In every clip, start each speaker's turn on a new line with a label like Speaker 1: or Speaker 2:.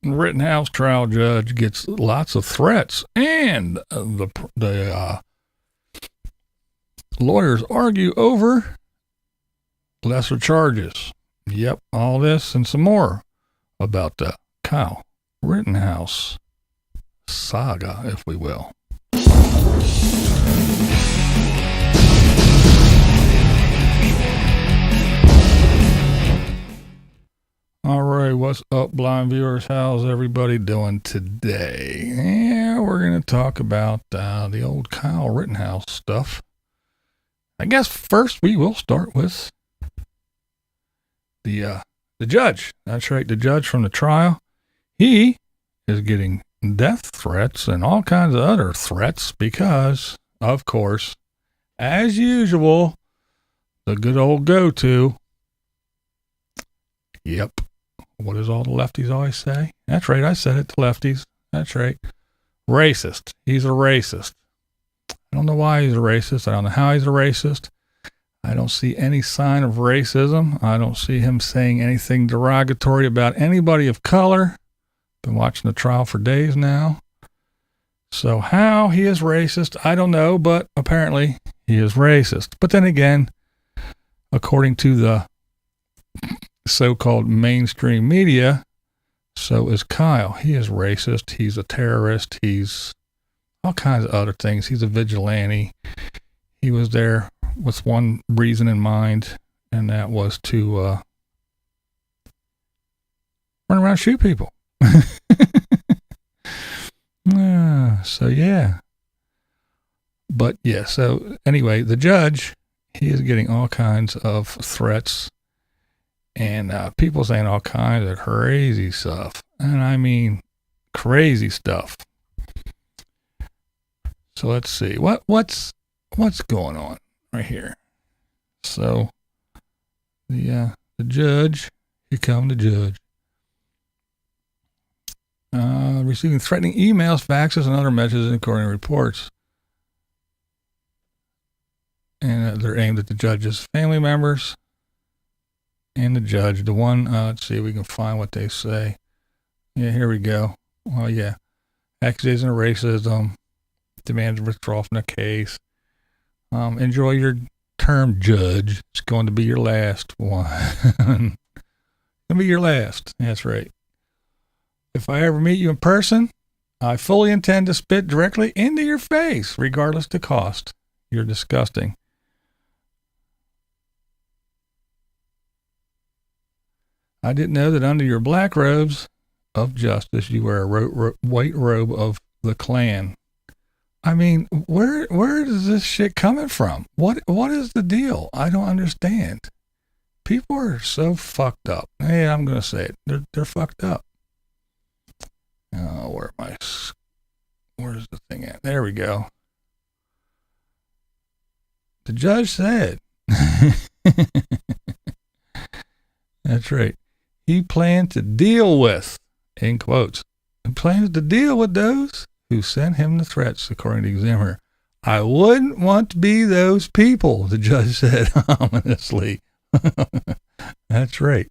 Speaker 1: Rittenhouse trial judge gets lots of threats, and the lawyers argue over lesser charges. Yep, all this and some more about the Kyle Rittenhouse saga, if we will. All right, what's up, blind viewers? How's everybody doing today? Yeah, we're going to talk about the old Kyle Rittenhouse stuff. I guess first we will start with the judge. That's right, the judge from the trial. He is getting death threats and all kinds of other threats because, of course, as usual, the good old go-to. Yep. What does all the lefties always say? That's right, I said it to lefties. That's right. Racist. He's a racist. I don't know why he's a racist. I don't know how he's a racist. I don't see any sign of racism. I don't see him saying anything derogatory about anybody of color. Been watching the trial for days now. So how he is racist, I don't know, but apparently he is racist. But then again, according to the so-called mainstream media, so is Kyle. He is racist. He's a terrorist. He's all kinds of other things. He's a vigilante. He was there with one reason in mind, and that was to run around and shoot people. So yeah. But yeah, so anyway, the judge, he is getting all kinds of threats and people saying all kinds of crazy stuff. And I mean crazy stuff. So let's see. What's going on right here? So the judge, here come the judge. Receiving threatening emails, faxes, and other messages according to reports. And they're aimed at the judge's family members and the judge. The one, let's see if we can find what they say. Yeah, here we go. Oh, yeah. Accusations of racism. Demands withdrawal from the case. Enjoy your term, judge. It's going to be your last one. Going to be your last. That's right. If I ever meet you in person, I fully intend to spit directly into your face, regardless the cost. You're disgusting. I didn't know that under your black robes of justice, you wear a white robe of the Klan. I mean, where is this shit coming from? What is the deal? I don't understand. People are so fucked up. Hey, I'm going to say it. They're fucked up. Oh, where's the thing at? There we go. The judge said, that's right. He planned to deal with, in quotes, he plans to deal with those who sent him the threats, according to the examiner. I wouldn't want to be those people, the judge said ominously. That's right.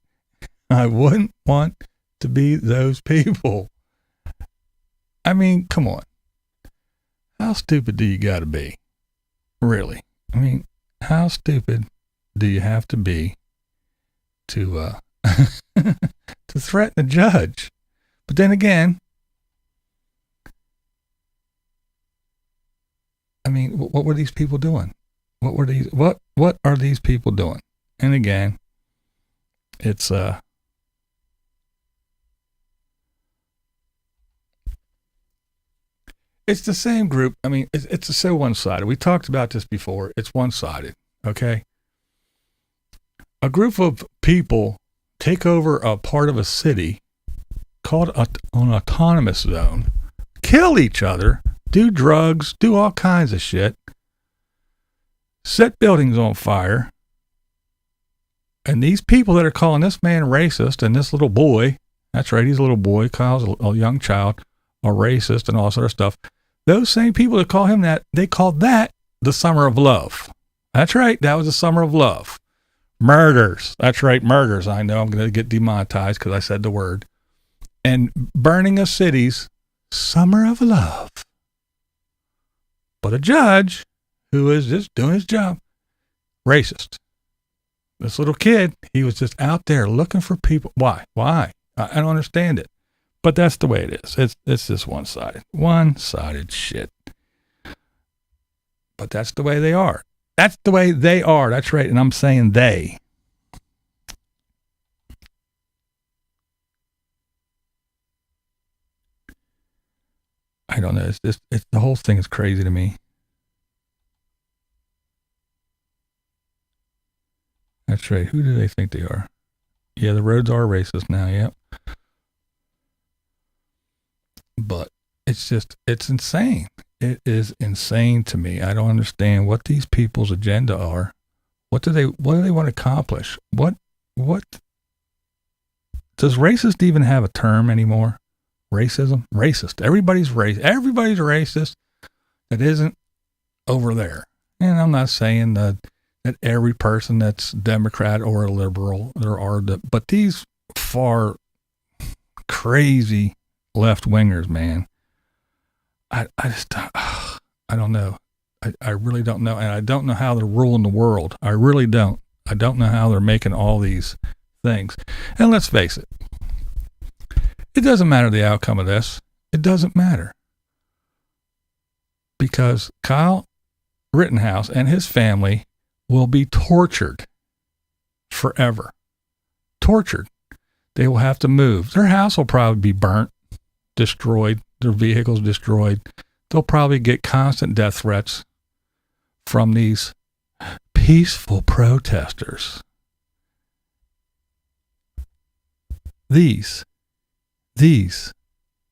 Speaker 1: I wouldn't want to be those people. I mean, come on. How stupid do you got to be? Really? I mean, how stupid do you have to be to to threaten a judge? But then again, I mean, what were these people doing? What are these people doing? And again, it's it's the same group. I mean, it's so one-sided. We talked about this before. It's one-sided, okay? A group of people take over a part of a city called an autonomous zone, kill each other, do drugs, do all kinds of shit, set buildings on fire, and these people that are calling this man racist and this little boy, that's right, he's a little boy, Kyle's a young child, a racist and all this other stuff. Those same people that call him that, they called that the summer of love. That's right, that was the summer of love. Murders. That's right, murders. I know I'm going to get demonetized because I said the word. and burning of cities, summer of love. But a judge who is just doing his job, racist. This little kid, he was just out there looking for people. Why? I don't understand it. But that's the way it is. It's just one-sided shit. But that's the way they are. That's the way they are. That's right. And I'm saying they. I don't know. It's the whole thing is crazy to me. That's right. Who do they think they are? Yeah, the roads are racist now. Yep. But it's insane. It is insane to me. I don't understand what these people's agenda are. What do they want to accomplish? What does racist even have a term anymore? Racism? Racist. Everybody's racist that isn't over there. And I'm not saying that every person that's Democrat or a liberal, but these far crazy left-wingers, man, I don't know. I really don't know. And I don't know how they're ruling the world. I really don't. I don't know how they're making all these things. And let's face it. It doesn't matter the outcome of this. It doesn't matter. Because Kyle Rittenhouse and his family will be tortured forever. Tortured. They will have to move. Their house will probably be burnt, destroyed, their vehicles destroyed. They'll probably get constant death threats from these peaceful protesters. These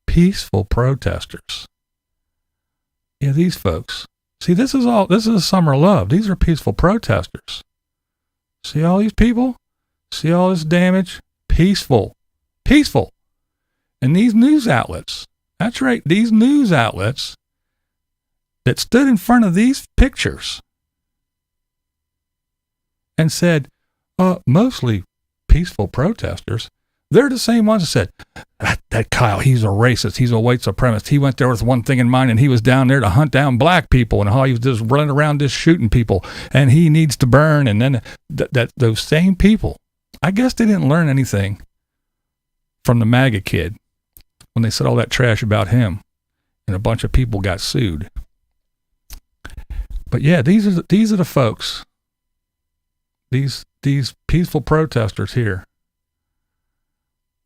Speaker 1: peaceful protesters. Yeah, these folks. See, this is a summer of love. These are peaceful protesters. See all these people? See all this damage? Peaceful. And these news outlets, that's right, these news outlets that stood in front of these pictures and said, mostly peaceful protesters, they're the same ones that said, that Kyle, he's a racist, he's a white supremacist. He went there with one thing in mind, and he was down there to hunt down black people, and he was just running around just shooting people, and he needs to burn. And then those same people, I guess they didn't learn anything from the MAGA kid when they said all that trash about him, and a bunch of people got sued. But yeah, these are the folks, these peaceful protesters here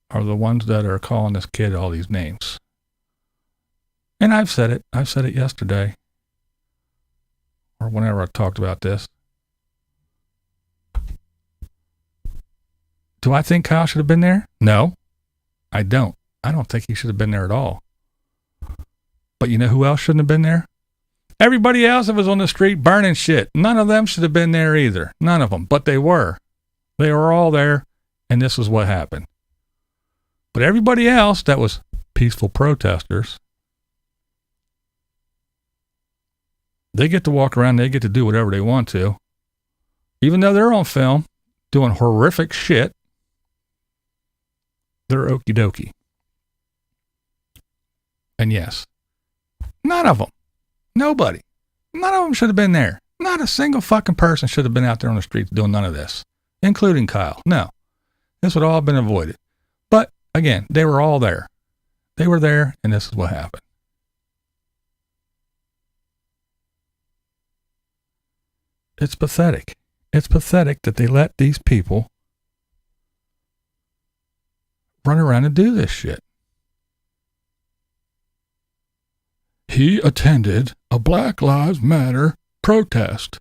Speaker 1: are the ones that are calling this kid all these names. And I've said it yesterday, or whenever I talked about this. Do I think Kyle should have been there? No, I don't. I don't think he should have been there at all. But you know who else shouldn't have been there? Everybody else that was on the street burning shit. None of them should have been there either. None of them. But they were. They were all there, and this is what happened. But everybody else that was peaceful protesters, they get to walk around, they get to do whatever they want to. Even though they're on film doing horrific shit, they're okie dokie. And yes, none of them, nobody, none of them should have been there. Not a single fucking person should have been out there on the streets doing none of this, including Kyle. No, this would all have been avoided. But again, they were all there. They were there, and this is what happened. It's pathetic. It's pathetic that they let these people run around and do this shit. He attended a Black Lives Matter protest.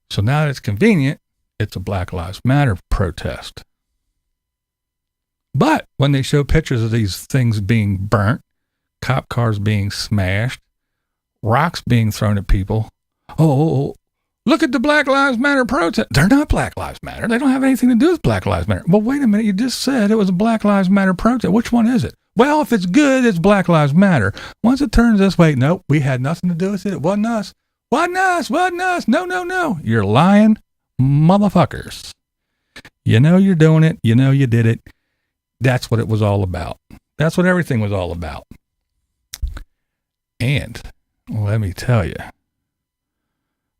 Speaker 1: So now that it's convenient, it's a Black Lives Matter protest. But when they show pictures of these things being burnt, cop cars being smashed, rocks being thrown at people, oh, look at the Black Lives Matter protest. They're not Black Lives Matter. They don't have anything to do with Black Lives Matter. Well, wait a minute. You just said it was a Black Lives Matter protest. Which one is it? Well, if it's good, it's Black Lives Matter. Once it turns this way, nope, we had nothing to do with it. It wasn't us. Wasn't us. No. You're lying motherfuckers. You know you're doing it. You know you did it. That's what it was all about. That's what everything was all about. And let me tell you,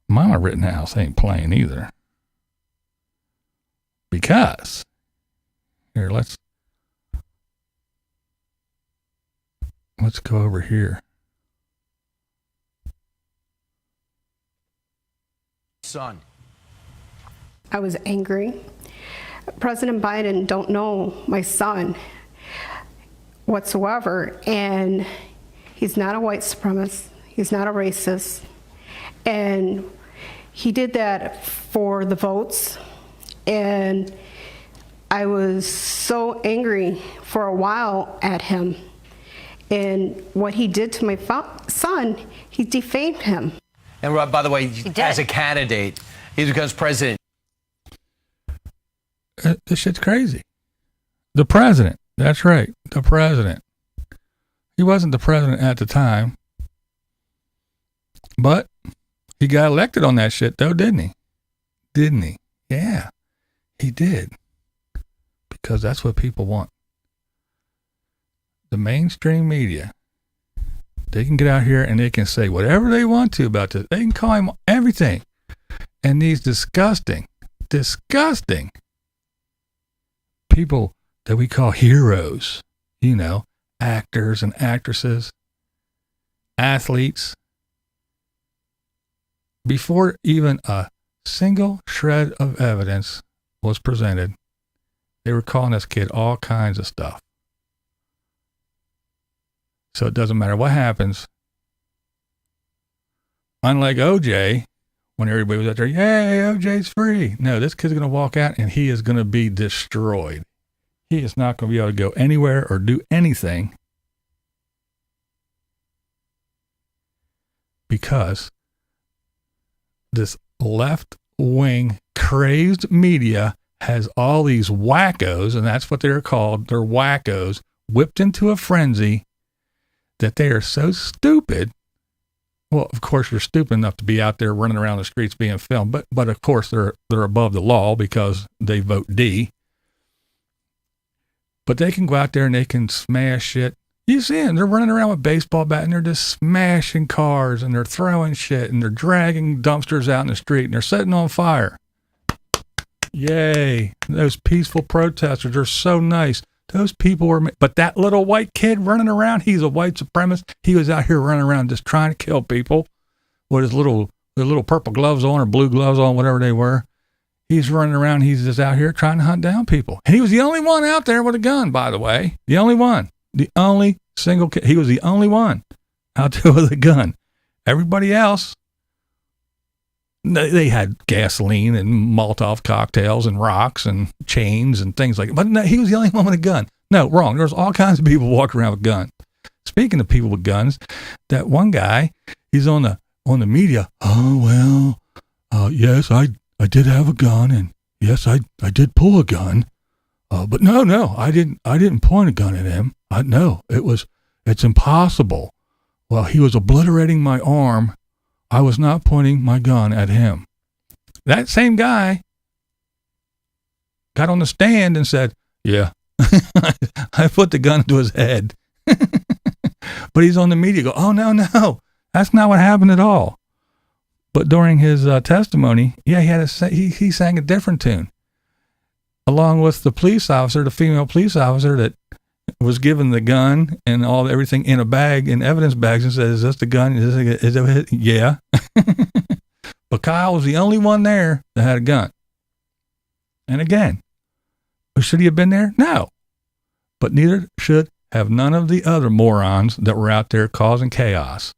Speaker 1: Mama Rittenhouse ain't playing either. Because, here, let's go over here.
Speaker 2: Son.
Speaker 3: I was angry. President Biden don't know my son whatsoever, and he's not a white supremacist. He's not a racist. And he did that for the votes. And I was so angry for a while at him. And what he did to my son, he defamed him.
Speaker 2: And by the way, as a candidate, he becomes president.
Speaker 1: This shit's crazy. The president. That's right. The president. He wasn't the president at the time. But he got elected on that shit, though, didn't he? Didn't he? Yeah, he did. Because that's what people want. The mainstream media, they can get out here and they can say whatever they want to about this. They can call him everything. And these disgusting people that we call heroes, you know, actors and actresses, athletes, before even a single shred of evidence was presented, they were calling this kid all kinds of stuff. So it doesn't matter what happens. Unlike OJ, when everybody was out there, yay, OJ's free. No, this kid's going to walk out and he is going to be destroyed. He is not going to be able to go anywhere or do anything because this left-wing crazed media has all these wackos, and that's what they're called. They're wackos, whipped into a frenzy that they are so stupid. Well, of course, you're stupid enough to be out there running around the streets being filmed, but of course they're above the law because they vote D. But they can go out there and they can smash shit. You see them, they're running around with baseball bat and they're just smashing cars and they're throwing shit and they're dragging dumpsters out in the street and they're setting on fire. Yay. Those peaceful protesters are so nice. Those people were, but that little white kid running around, he's a white supremacist. He was out here running around just trying to kill people with his little purple gloves on or blue gloves on, whatever they were. He's running around. He's just out here trying to hunt down people. And he was the only one out there with a gun, by the way. The only one. The only single kid. He was the only one out there with a gun. Everybody else, they had gasoline and Molotov cocktails and rocks and chains and things like that. But no, he was the only one with a gun. No, wrong. There was all kinds of people walking around with guns. Speaking of people with guns, that one guy, he's on the media. Oh, well, yes, I did have a gun, and yes, I did pull a gun. But no, I didn't point a gun at him. No, it's impossible. Well, he was obliterating my arm. I was not pointing my gun at him. That same guy got on the stand and said, yeah, I put the gun to his head. But he's on the media go, oh, no, that's not what happened at all. But during his testimony, yeah, he sang a different tune. Along with the police officer, the female police officer that was given the gun and everything in a bag, in evidence bags, and says, is this the gun? Is it? Yeah. But Kyle was the only one there that had a gun. And again, should he have been there? No. But neither should have none of the other morons that were out there causing chaos.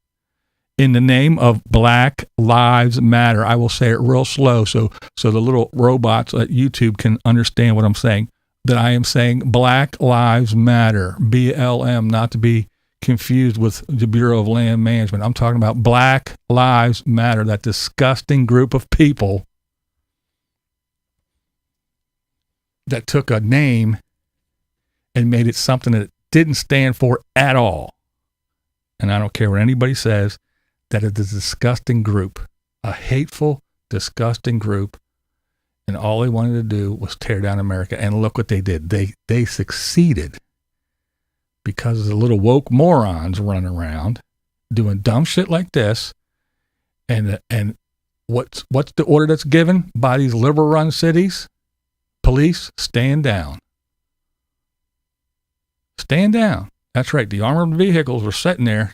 Speaker 1: In the name of Black Lives Matter. I will say it real slow so the little robots at YouTube can understand what I'm saying. That I am saying Black Lives Matter. BLM, not to be confused with the Bureau of Land Management. I'm talking about Black Lives Matter, that disgusting group of people that took a name and made it something that it didn't stand for at all. And I don't care what anybody says. That is a disgusting group, a hateful, disgusting group. And all they wanted to do was tear down America. And look what they did. They succeeded because the little woke morons run around doing dumb shit like this. And what's the order that's given by these liberal run cities? Police, stand down. Stand down. That's right. The armored vehicles were sitting there,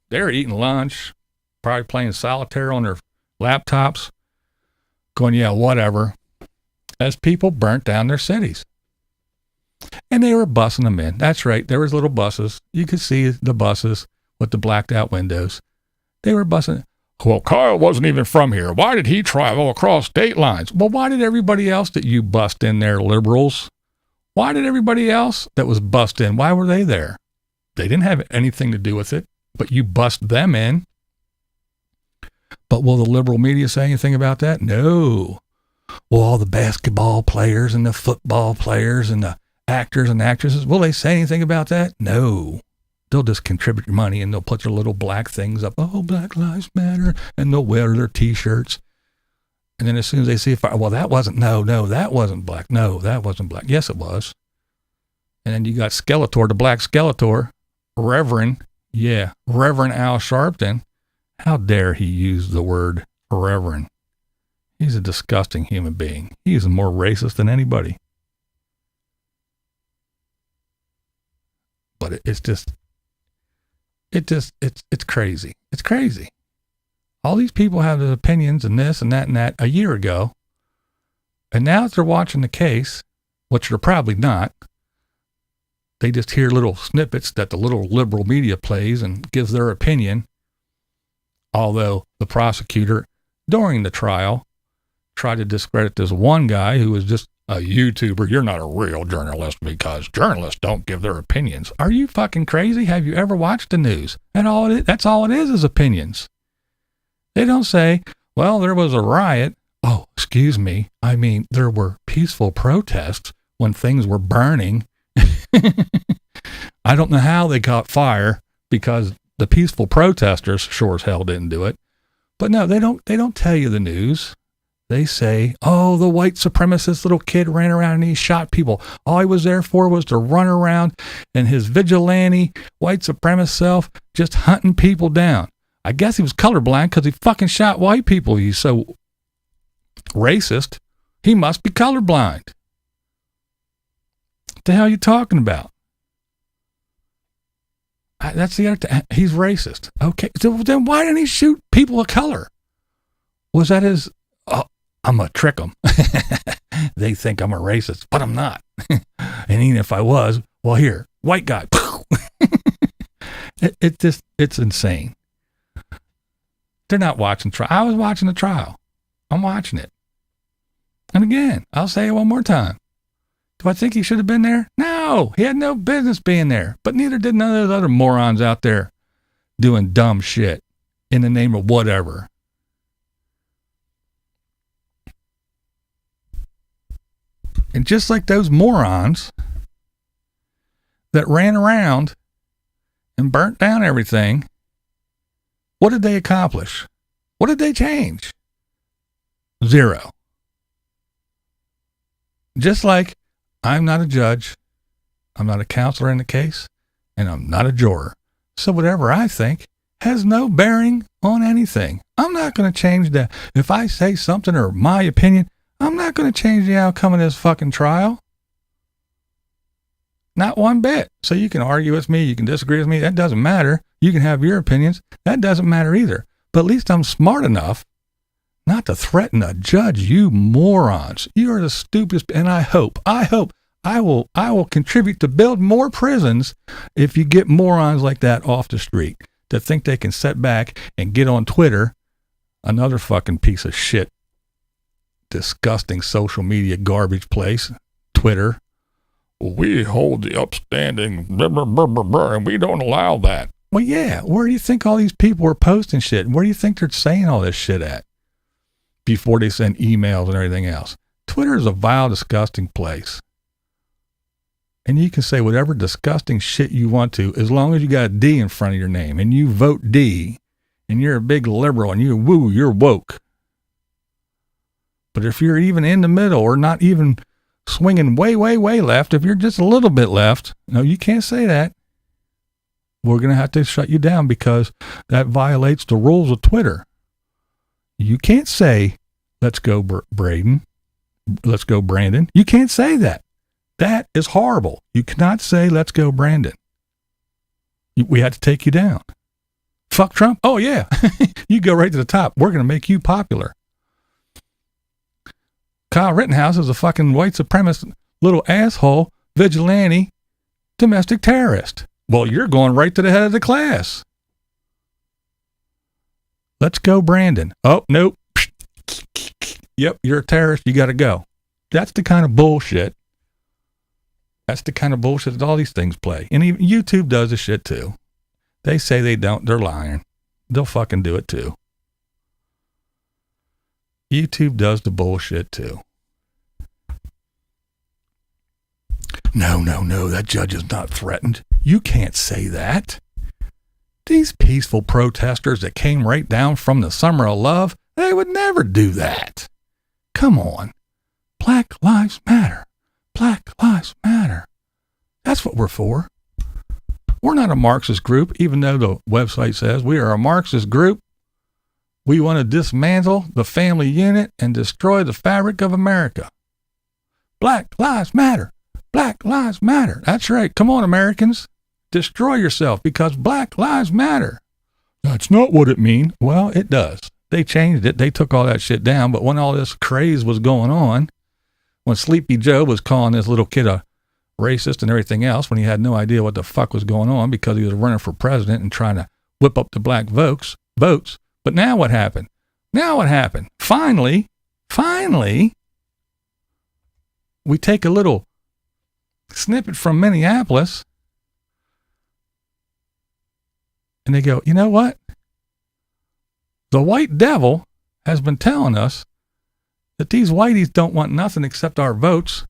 Speaker 1: they're eating lunch, probably playing solitaire on their laptops, going, yeah, whatever, as people burnt down their cities. And they were bussing them in. That's right. There was little buses. You could see the buses with the blacked out windows. They were bussing. Well, Kyle wasn't even from here. Why did he travel across state lines? Well, why did everybody else that you bust in there, liberals? Why did everybody else that was bust in, why were they there? They didn't have anything to do with it, but you bust them in. But will the liberal media say anything about that? No. Will all the basketball players and the football players and the actors and actresses, will they say anything about that? No. They'll just contribute your money and they'll put their little black things up. Oh, Black Lives Matter. And they'll wear their t-shirts. And then as soon as they see a fire, well, that wasn't black. No, that wasn't black. Yes, it was. And then you got Skeletor, the black Skeletor, Reverend Al Sharpton. How dare he use the word Reverend? He's a disgusting human being. He is more racist than anybody. But it's crazy. It's crazy. All these people have their opinions and this and that a year ago. And now that they're watching the case, which they're probably not, they just hear little snippets that the little liberal media plays and gives their opinion. Although the prosecutor, during the trial, tried to discredit this one guy who was just a YouTuber. You're not a real journalist because journalists don't give their opinions. Are you fucking crazy? Have you ever watched the news? That's all it is opinions. They don't say, well, there was a riot. Oh, excuse me. I mean, there were peaceful protests when things were burning. I don't know how they caught fire because the peaceful protesters sure as hell didn't do it. But no, they don't tell you the news. They say, oh, the white supremacist little kid ran around and he shot people. All he was there for was to run around and his vigilante white supremacist self just hunting people down. I guess he was colorblind because he fucking shot white people. He's so racist. He must be colorblind. What the hell are you talking about? That's the other thing. He's racist. Okay. So then why didn't he shoot people of color? Was that his... I'm going to trick them. They think I'm a racist, but I'm not. And even if I was, well, here, white guy. It's insane. They're not watching trial. I was watching the trial. I'm watching it. And again, I'll say it one more time. Do I think he should have been there? No, he had no business being there. But neither did none of those other morons out there doing dumb shit in the name of whatever. And just like those morons that ran around and burnt down everything, what did they accomplish? What did they change? Zero. Just like I'm not a judge, I'm not a counselor in the case, and I'm not a juror. So whatever I think has no bearing on anything. I'm not going to change that. If I say something or my opinion, I'm not going to change the outcome of this fucking trial. Not one bit. So you can argue with me, you can disagree with me, that doesn't matter. You can have your opinions, that doesn't matter either. But at least I'm smart enough not to threaten a judge, you morons. You are the stupidest, and I hope I will contribute to build more prisons if you get morons like that off the street that think they can sit back and get on Twitter, another fucking piece of shit, disgusting social media garbage place, Twitter. We hold the upstanding, and we don't allow that. Well, yeah, where do you think all these people are posting shit? Where do you think they're saying all this shit at before they send emails and everything else? Twitter is a vile, disgusting place. And you can say whatever disgusting shit you want to, as long as you got a D in front of your name and you vote D and you're a big liberal and you're woke. But if you're even in the middle or not even swinging way, way, way left, if you're just a little bit left, no, you can't say that. We're going to have to shut you down because that violates the rules of Twitter. You can't say, let's go Braden, let's go Brandon. You can't say that. That is horrible. You cannot say, let's go Brandon. We had to take you down. Fuck Trump? Oh, yeah. You go right to the top. We're going to make you popular. Kyle Rittenhouse is a fucking white supremacist little asshole, vigilante, domestic terrorist. Well, you're going right to the head of the class. Let's go, Brandon. Oh, nope. Yep, you're a terrorist. You got to go. That's the kind of bullshit. That's the kind of bullshit that all these things play. And even YouTube does this shit too. They say they don't. They're lying. They'll fucking do it too. YouTube does the bullshit too. No, that judge is not threatened. You can't say that. These peaceful protesters that came right down from the summer of love, they would never do that. Come on. Black Lives Matter. Black Lives Matter. That's what we're for. We're not a Marxist group, even though the website says we are a Marxist group. We want to dismantle the family unit and destroy the fabric of America. Black Lives Matter. Black Lives Matter. That's right. Come on, Americans. Destroy yourself because Black Lives Matter. That's not what it means. Well, it does. They changed it. They took all that shit down. But when all this craze was going on, when Sleepy Joe was calling this little kid a racist and everything else, when he had no idea what the fuck was going on because he was running for president and trying to whip up the black votes. But now what happened? Finally, we take a little snippet from Minneapolis and they go, you know what? The white devil has been telling us that these whiteys don't want nothing except our votes.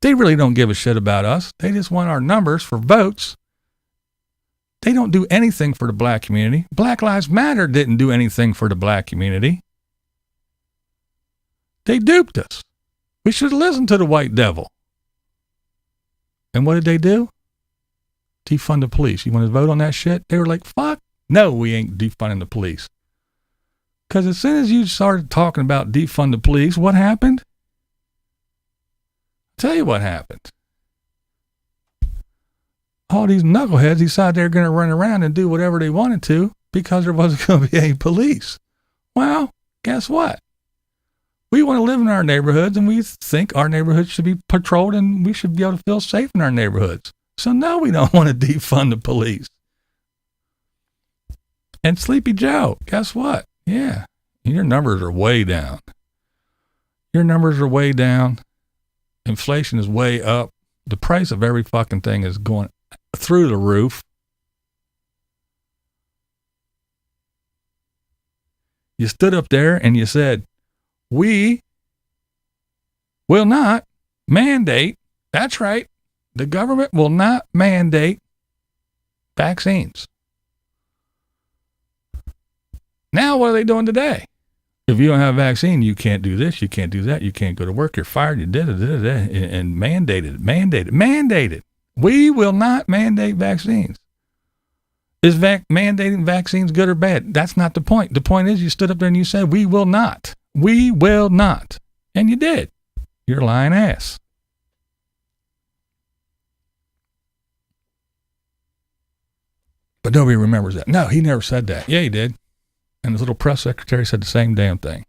Speaker 1: They really don't give a shit about us. They just want our numbers for votes. They don't do anything for the black community. Black Lives Matter didn't do anything for the black community. They duped us. We should listen to the white devil. And what did they do? Defund the police. You want to vote on that shit? They were like, fuck, no, we ain't defunding the police. Because as soon as you started talking about defund the police, what happened? I'll tell you what happened. All these knuckleheads decided they're going to run around and do whatever they wanted to because there wasn't going to be any police. Well, guess what? We want to live in our neighborhoods and we think our neighborhoods should be patrolled and we should be able to feel safe in our neighborhoods. So no, we don't want to defund the police. And Sleepy Joe, guess what? Yeah, your numbers are way down. Your numbers are way down. Inflation is way up. The price of every fucking thing is going through the roof. You stood up there and you said, we will not mandate, that's right, the government will not mandate vaccines. Now what are they doing today? If you don't have a vaccine, you can't do this, you can't do that, you can't go to work, you're fired, you did it, and mandated. We will not mandate vaccines. Is mandating vaccines good or bad? That's not the point. The point is you stood up there and you said, we will not. We will not. And you did. You're a lying ass. But nobody remembers that. No, he never said that. Yeah, he did. And his little press secretary said the same damn thing.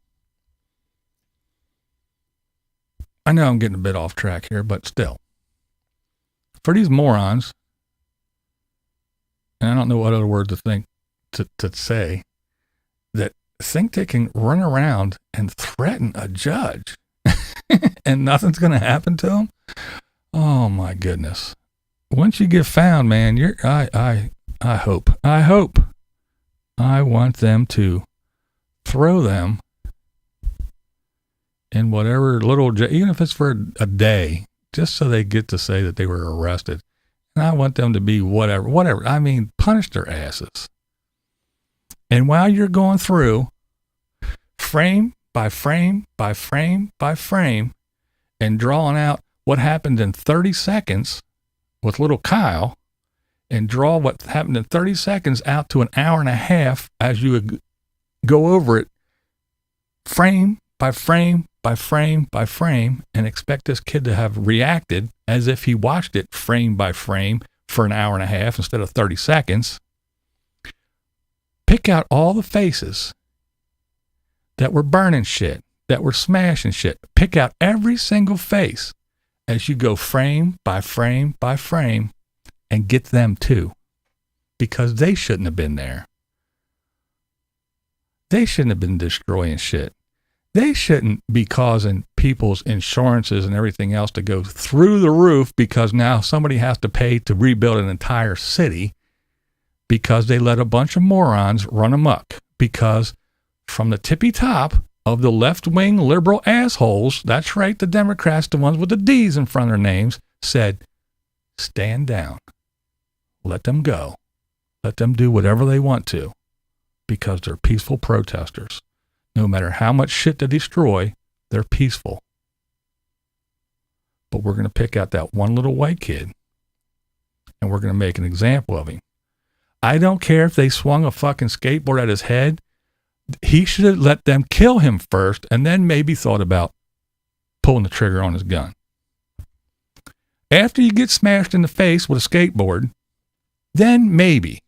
Speaker 1: I know I'm getting a bit off track here, but still. For these morons, and I don't know what other word to say, that think they can run around and threaten a judge and nothing's going to happen to them. Oh my goodness. Once you get found, man, I hope I want them to throw them in whatever little jail, even if it's for a day, just so they get to say that they were arrested. And I want them to be whatever. I mean, punish their asses. And while you're going through, frame by frame by frame by frame and drawing out what happened in 30 seconds with little Kyle and draw what happened in 30 seconds out to an hour and a half as you would go over it frame by frame by frame by frame and expect this kid to have reacted as if he watched it frame by frame for an hour and a half instead of 30 seconds. Pick out all the faces that were burning shit, that were smashing shit. Pick out every single face as you go frame by frame by frame and get them too, because they shouldn't have been there. They shouldn't have been destroying shit. They shouldn't be causing people's insurances and everything else to go through the roof because now somebody has to pay to rebuild an entire city because they let a bunch of morons run amok. Because from the tippy top of the left-wing liberal assholes, that's right, the Democrats, the ones with the D's in front of their names, said, stand down. Let them go. Let them do whatever they want to because they're peaceful protesters. No matter how much shit they destroy, they're peaceful. But we're going to pick out that one little white kid and we're going to make an example of him. I don't care if they swung a fucking skateboard at his head. He should have let them kill him first and then maybe thought about pulling the trigger on his gun. After you get smashed in the face with a skateboard, then maybe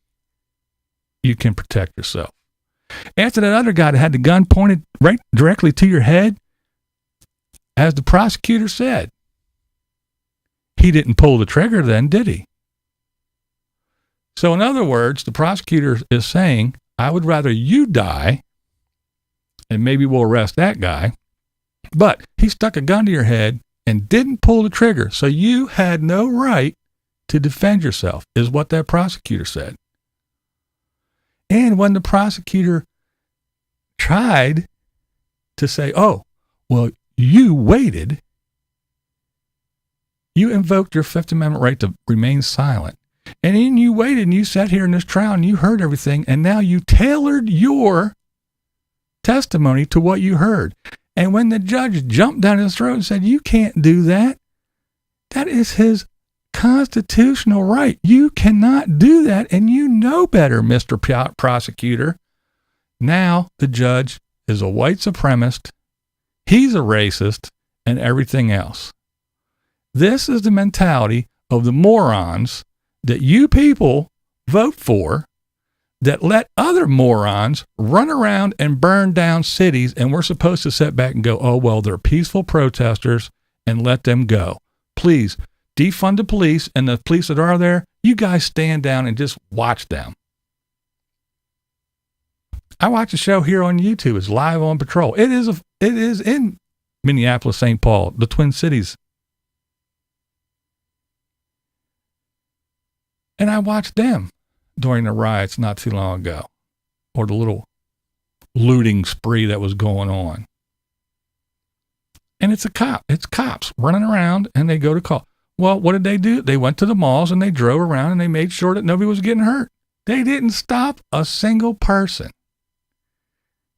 Speaker 1: you can protect yourself. After that other guy that had the gun pointed right directly to your head, as the prosecutor said, he didn't pull the trigger then, did he? So in other words, the prosecutor is saying, I would rather you die, and maybe we'll arrest that guy, but he stuck a gun to your head and didn't pull the trigger, so you had no right to defend yourself, is what that prosecutor said. And when the prosecutor tried to say, oh, well, you waited, you invoked your Fifth Amendment right to remain silent. And then you waited and you sat here in this trial and you heard everything, and now you tailored your testimony to what you heard. And when the judge jumped down his throat and said, you can't do that, that is his constitutional right. You cannot do that, and you know better, Mr. Prosecutor. Now the judge is a white supremacist, he's a racist, and everything else. This is the mentality of the morons that you people vote for that let other morons run around and burn down cities, and we're supposed to sit back and go, oh, well, they're peaceful protesters and let them go. Please, defund the police, and the police that are there, you guys stand down and just watch them. I watch a show here on YouTube. It's Live on Patrol. It is in Minneapolis, St. Paul, the Twin Cities. And I watched them during the riots not too long ago, or the little looting spree that was going on. And it's cops running around, and they go to call. Well, what did they do? They went to the malls and they drove around and they made sure that nobody was getting hurt. They didn't stop a single person.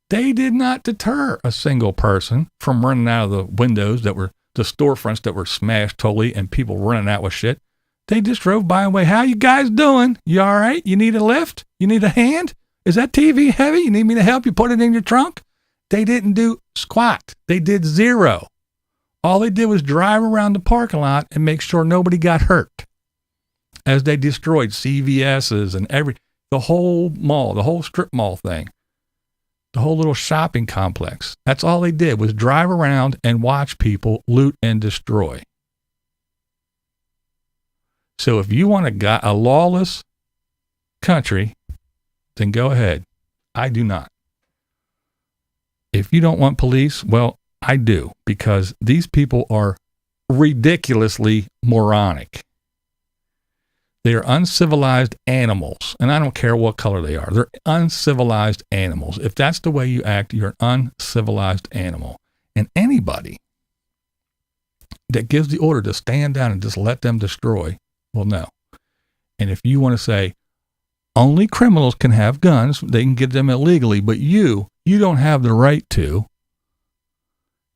Speaker 1: They did not deter a single person from running out of the windows that were the storefronts that were smashed totally and people running out with shit. They just drove by and went, how you guys doing? You all right? You need a lift? You need a hand? Is that TV heavy? You need me to help you put it in your trunk? They didn't do squat. They did zero. All they did was drive around the parking lot and make sure nobody got hurt as they destroyed CVS's and the whole mall, the whole strip mall thing, the whole little shopping complex. That's all they did was drive around and watch people loot and destroy. So if you want a lawless country, then go ahead. I do not. If you don't want police, well, I do, because these people are ridiculously moronic. They are uncivilized animals, and I don't care what color they are. They're uncivilized animals. If that's the way you act, you're an uncivilized animal. And anybody that gives the order to stand down and just let them destroy, well, no. And if you want to say only criminals can have guns, they can get them illegally, but you You don't have the right to.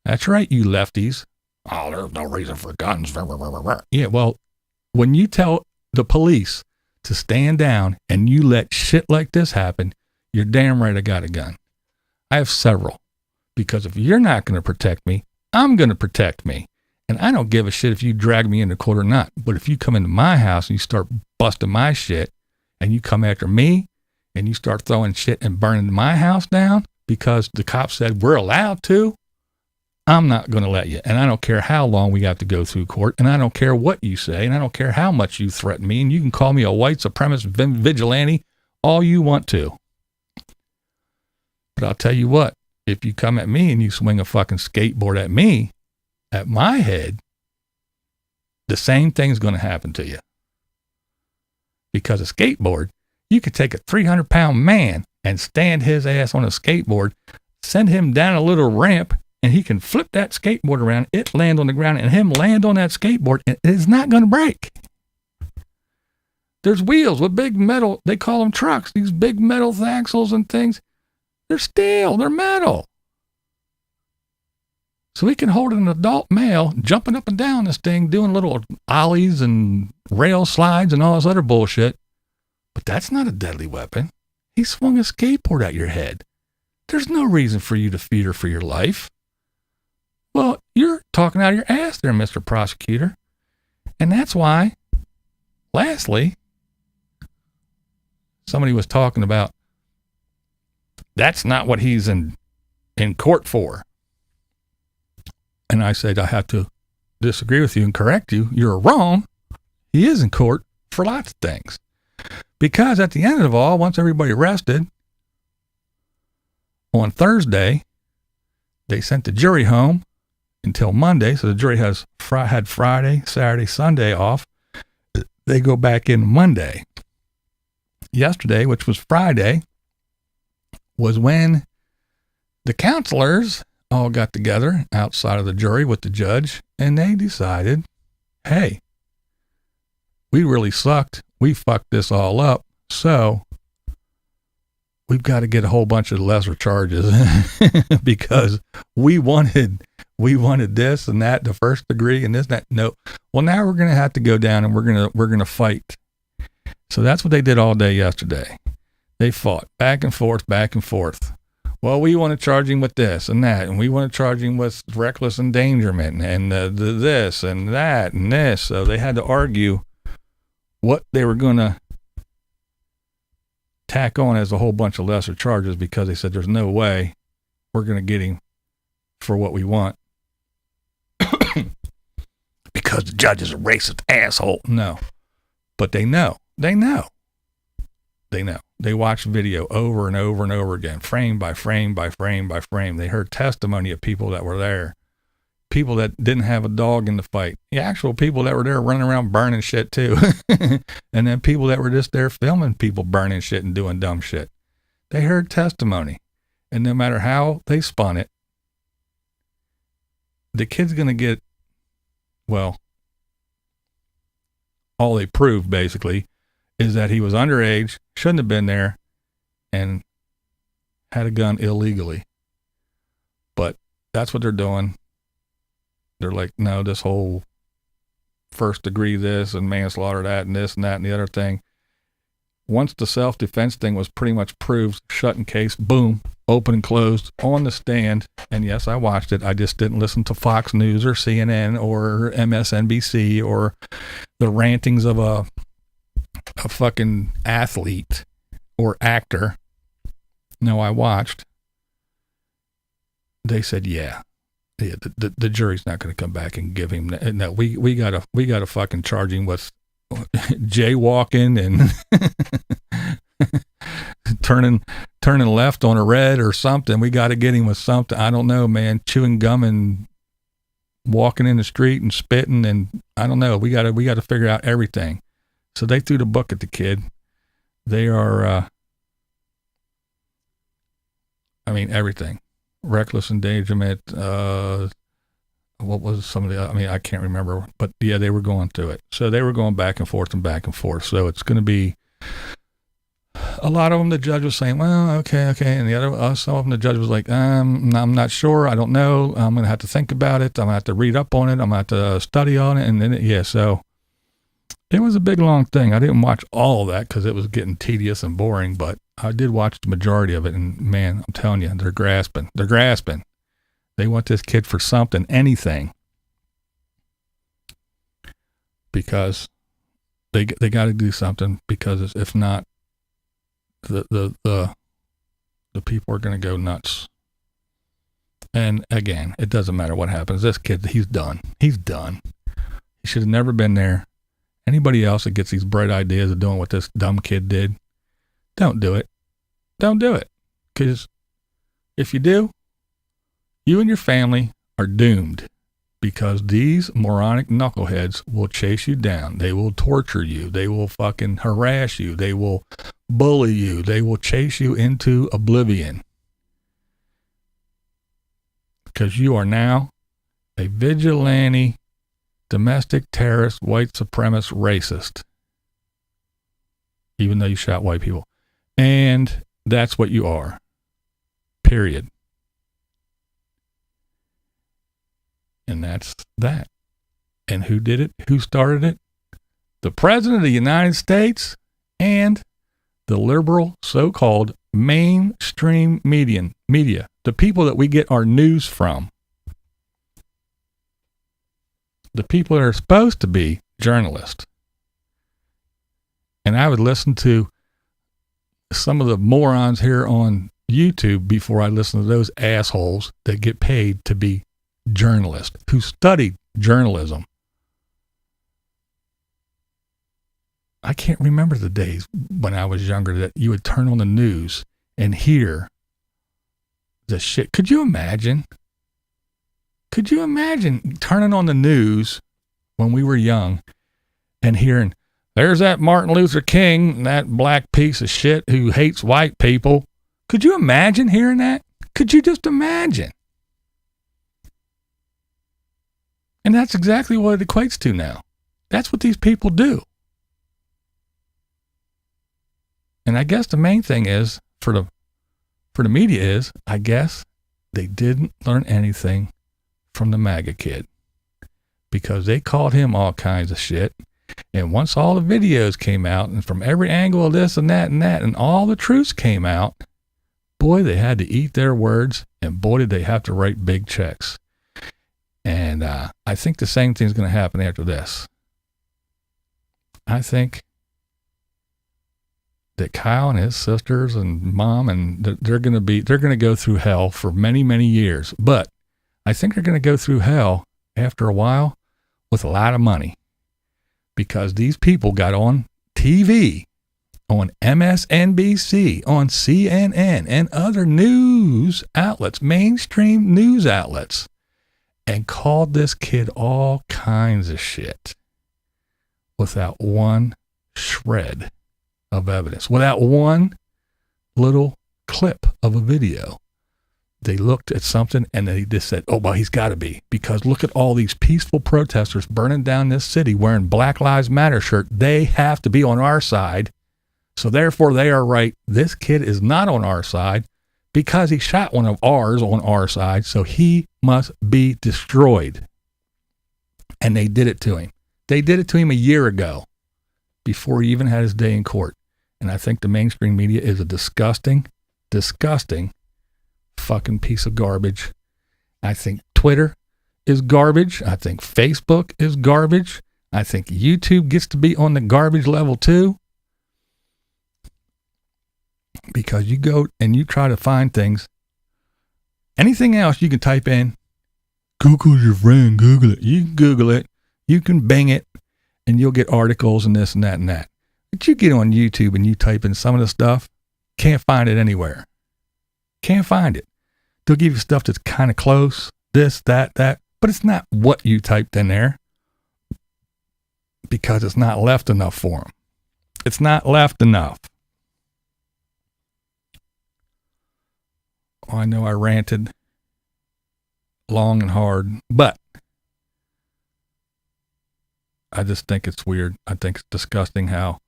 Speaker 1: That's right, you lefties. Oh, there's no reason for guns. Yeah, well, when you tell the police to stand down and you let shit like this happen, you're damn right I got a gun. I have several. Because if you're not going to protect me, I'm going to protect me. And I don't give a shit if you drag me into court or not. But if you come into my house and you start busting my shit and you come after me and you start throwing shit and burning my house down because the cops said we're allowed to, I'm not going to let you. And I don't care how long we have to go through court. And I don't care what you say. And I don't care how much you threaten me. And you can call me a white supremacist vigilante all you want to. But I'll tell you what, if you come at me and you swing a fucking skateboard at me, at my head, the same thing's going to happen to you. Because a skateboard, you could take a 300-pound man and stand his ass on a skateboard, send him down a little ramp, and he can flip that skateboard around, it land on the ground, and him land on that skateboard, and it's not going to break. There's wheels with big metal, they call them trucks, these big metal axles and things. They're steel, they're metal. So we can hold an adult male jumping up and down this thing, doing little ollies and rail slides and all this other bullshit. But that's not a deadly weapon. He swung a skateboard at your head. There's no reason for you to fear for your life. Well, you're talking out of your ass there, Mr. Prosecutor. And that's why, lastly, somebody was talking about that's not what he's in court for. And I said, I have to disagree with you and correct you. You're wrong. He is in court for lots of things. Because at the end of it all, once everybody rested, on Thursday, they sent the jury home until Monday. So the jury had Friday, Saturday, Sunday off. They go back in Monday. Yesterday, which was Friday, was when the counselors all got together outside of the jury with the judge, and they decided, hey, we really sucked. We fucked this all up. So we've got to get a whole bunch of lesser charges because we wanted this and that, the first degree and this, that. No. Well, now we're going to have to go down and we're going to fight. So that's what they did all day yesterday. They fought back and forth, back and forth. Well, we want to charge him with this and that, and we want to charge him with reckless endangerment and this and that and this. So they had to argue what they were going to tack on as a whole bunch of lesser charges because they said there's no way we're going to get him for what we want because the judge is a racist asshole. No, but they know. They watched video over and over and over again, frame by frame by frame by frame. They heard testimony of people that were there, people that didn't have a dog in the fight, the actual people that were there running around burning shit too. And then people that were just there filming people burning shit and doing dumb shit. They heard testimony. And no matter how they spun it, the kid's going to get, well, all they proved basically is that he was underage, shouldn't have been there, and had a gun illegally. But that's what they're doing. They're like, no, this whole first degree this and manslaughter that and this and that and the other thing. Once the self-defense thing was pretty much proved, shut in case, boom, open and closed on the stand. And yes, I watched it. I just didn't listen to Fox News or CNN or MSNBC or the rantings of a fucking athlete or actor. No, I watched. They said, yeah, the jury's not going to come back and give him. No, we gotta fucking charge him with jaywalking and turning left on a red or something. We got to get him with something. I don't know, man. Chewing gum and walking in the street and spitting and I don't know. We got to figure out everything. So they threw the book at the kid. They are, everything. Reckless endangerment. What was some of the, I can't remember. But yeah, they were going through it. So they were going back and forth and back and forth. So it's going to be a lot of them, the judge was saying, well, okay. And the other, some of them, the judge was like, I'm not sure. I don't know. I'm going to have to think about it. I'm going to have to read up on it. I'm going to have to study on it. And then, so it was a big, long thing. I didn't watch all of that because it was getting tedious and boring, but I did watch the majority of it. And man, I'm telling you, they're grasping. They want this kid for something, anything, because they got to do something, because if not, the people are going to go nuts. And again, it doesn't matter what happens. This kid, he's done. He should have never been there. Anybody else that gets these bright ideas of doing what this dumb kid did, don't do it. Don't do it. Because if you do, you and your family are doomed, because these moronic knuckleheads will chase you down. They will torture you. They will fucking harass you. They will bully you. They will chase you into oblivion, because you are now a vigilante, domestic terrorist, white supremacist, racist, even though you shot white people. And that's what you are. Period. And that's that. And who did it? Who started it? The President of the United States and the liberal so-called mainstream media, the people that we get our news from, the people that are supposed to be journalists. And I would listen to some of the morons here on YouTube before I listen to those assholes that get paid to be journalists, who studied journalism. I can't remember the days when I was younger that you would turn on the news and hear the shit. Could you imagine turning on the news when we were young and hearing, there's that Martin Luther King, that black piece of shit who hates white people? Could you imagine hearing that? Could you just imagine? And that's exactly what it equates to now. That's what these people do. And I guess the main thing is, for the media is, I guess they didn't learn anything from the MAGA kid, because they called him all kinds of shit. And once all the videos came out, and from every angle of this and that, and all the truths came out, boy, they had to eat their words, and boy, did they have to write big checks. And I think the same thing's going to happen after this. I think that Kyle and his sisters and mom, and they're going to go through hell for many, many years. But I think they're going to go through hell after a while with a lot of money, because these people got on TV, on MSNBC, on CNN, and other news outlets, mainstream news outlets, and called this kid all kinds of shit without one shred of evidence, without one little clip of a video. They looked at something and they just said, oh, well, he's got to be, because look at all these peaceful protesters burning down this city wearing Black Lives Matter shirt. They have to be on our side. So therefore they are right. This kid is not on our side because he shot one of ours on our side. So he must be destroyed. And they did it to him. They did it to him a year ago, before he even had his day in court. And I think the mainstream media is a disgusting fucking piece of garbage. I think Twitter is garbage. I think Facebook is garbage. I think YouTube gets to be on the garbage level too. Because you go and you try to find things. Anything else you can type in. Google's your friend, Google it. You can Google it. You can Bing it. And you'll get articles and this and that and that. But you get on YouTube and you type in some of the stuff, can't find it anywhere. Can't find it. They'll give you stuff that's kind of close, this, that, but it's not what you typed in there, because it's not left enough for them. It's not left enough. Oh, I know I ranted long and hard, but I just think it's weird. I think it's disgusting how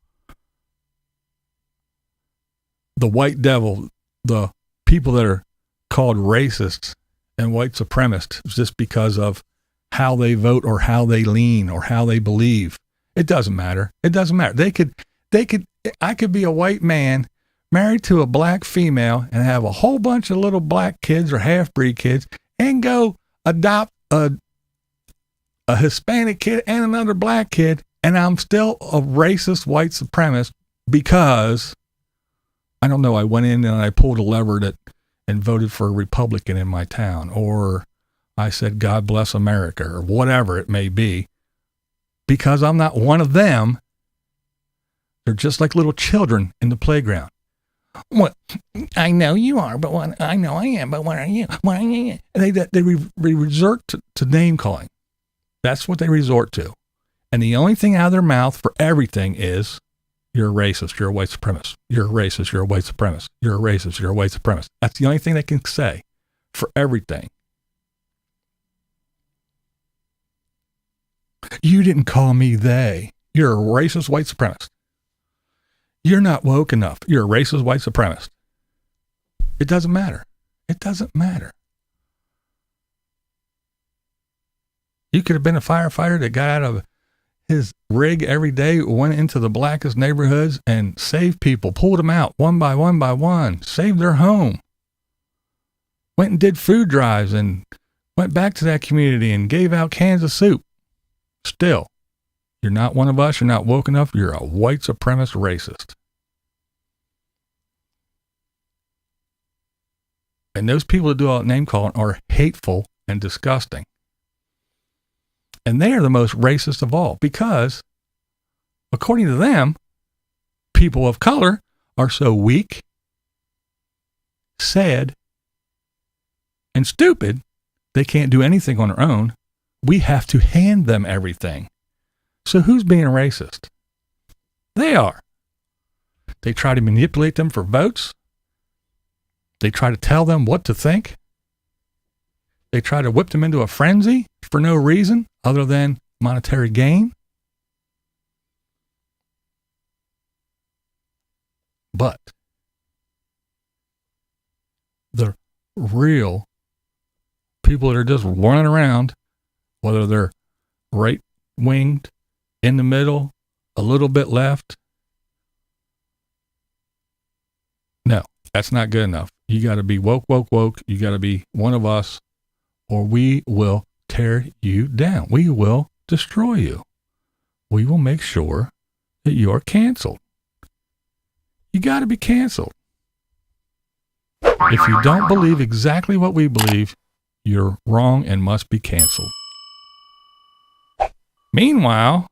Speaker 1: the white devil, the people that are called racists and white supremacists just because of how they vote or how they lean or how they believe. It doesn't matter. It doesn't matter. I could be a white man married to a black female and have a whole bunch of little black kids or half-breed kids and go adopt a Hispanic kid and another black kid, and I'm still a racist white supremacist because, I don't know, I went in and I pulled a lever and voted for a Republican in my town, or I said, God bless America, or whatever it may be, because I'm not one of them. They're just like little children in the playground. What? I know you are, but what? I know I am, but what are you? What are you? They resort to name calling. That's what they resort to. And the only thing out of their mouth for everything is, you're a racist, you're a white supremacist. You're a racist, you're a white supremacist. You're a racist, you're a white supremacist. That's the only thing they can say for everything. You didn't call me they. You're a racist white supremacist. You're not woke enough. You're a racist white supremacist. It doesn't matter. It doesn't matter. You could have been a firefighter that got out of his rig every day, went into the blackest neighborhoods and saved people, pulled them out one by one, saved their home, went and did food drives and went back to that community and gave out cans of soup. Still, you're not one of us. You're not woke enough. You're a white supremacist racist. And those people that do all that name calling are hateful and disgusting. And they are the most racist of all because, according to them, people of color are so weak, sad, and stupid, they can't do anything on their own. We have to hand them everything. So who's being racist? They are. They try to manipulate them for votes. They try to tell them what to think. They try to whip them into a frenzy for no reason other than monetary gain. But the real people that are just running around, whether they're right-winged, in the middle, a little bit left, no, that's not good enough. You got to be woke. You got to be one of us, or we will tear you down. We will destroy you. We will make sure that you are canceled. You got to be canceled. If you don't believe exactly what we believe, you're wrong and must be canceled. Meanwhile,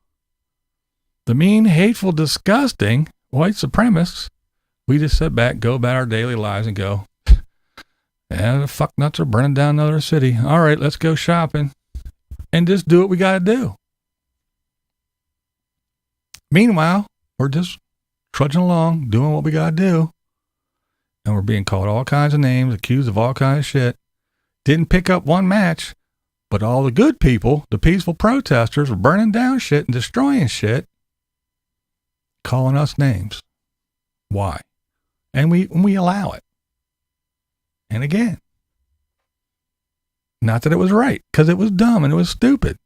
Speaker 1: the mean, hateful, disgusting white supremacists, we just sit back, go about our daily lives and go, yeah, the fuck nuts are burning down another city. All right, let's go shopping and just do what we got to do. Meanwhile, we're just trudging along, doing what we got to do. And we're being called all kinds of names, accused of all kinds of shit. Didn't pick up one match, but all the good people, the peaceful protesters, were burning down shit and destroying shit, calling us names. Why? And we allow it. And again, not that it was right, because it was dumb and it was stupid.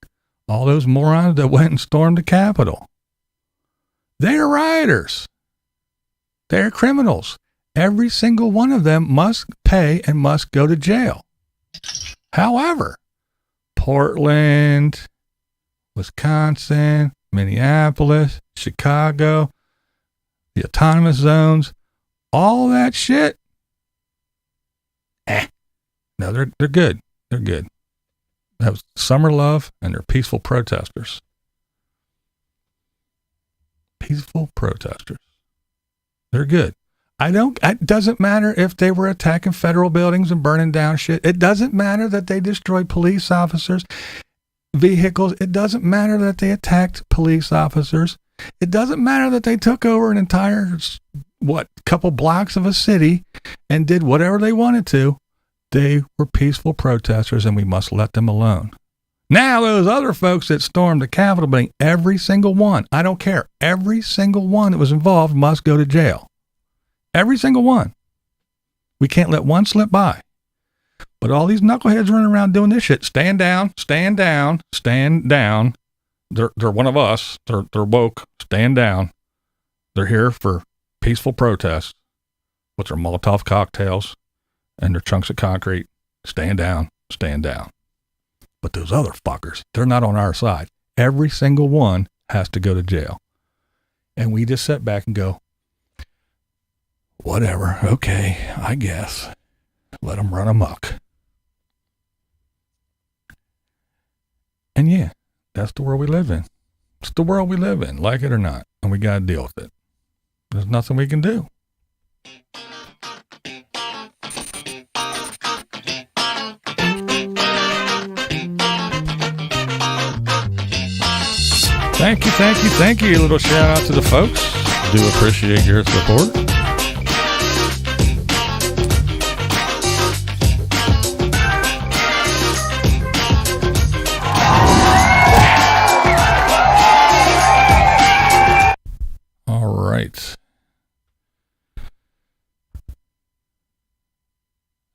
Speaker 1: All those morons that went and stormed the Capitol. They're rioters. They're criminals. Every single one of them must pay and must go to jail. However, Portland, Wisconsin, Minneapolis, Chicago, the autonomous zones, all that shit, no, they're good. They're good. They have summer love and they're peaceful protesters. Peaceful protesters. They're good. It doesn't matter if they were attacking federal buildings and burning down shit. It doesn't matter that they destroyed police officers' vehicles. It doesn't matter that they attacked police officers. It doesn't matter that they took over an entire, couple blocks of a city and did whatever they wanted to. They were peaceful protesters and we must let them alone. Now, those other folks that stormed the Capitol building, every single one, I don't care, every single one that was involved must go to jail. Every single one. We can't let one slip by. But all these knuckleheads running around doing this shit, stand down, stand down, stand down. They're one of us. They're woke. Stand down. They're here for peaceful protests with their Molotov cocktails and their chunks of concrete. Stand down, stand down. But those other fuckers, they're not on our side. Every single one has to go to jail. And we just sit back and go, whatever, okay, I guess. Let them run amok. And yeah, that's the world we live in. It's the world we live in, like it or not. And we got to deal with it. There's nothing we can do. Thank you. A little shout out to the folks. Do appreciate your support. All right.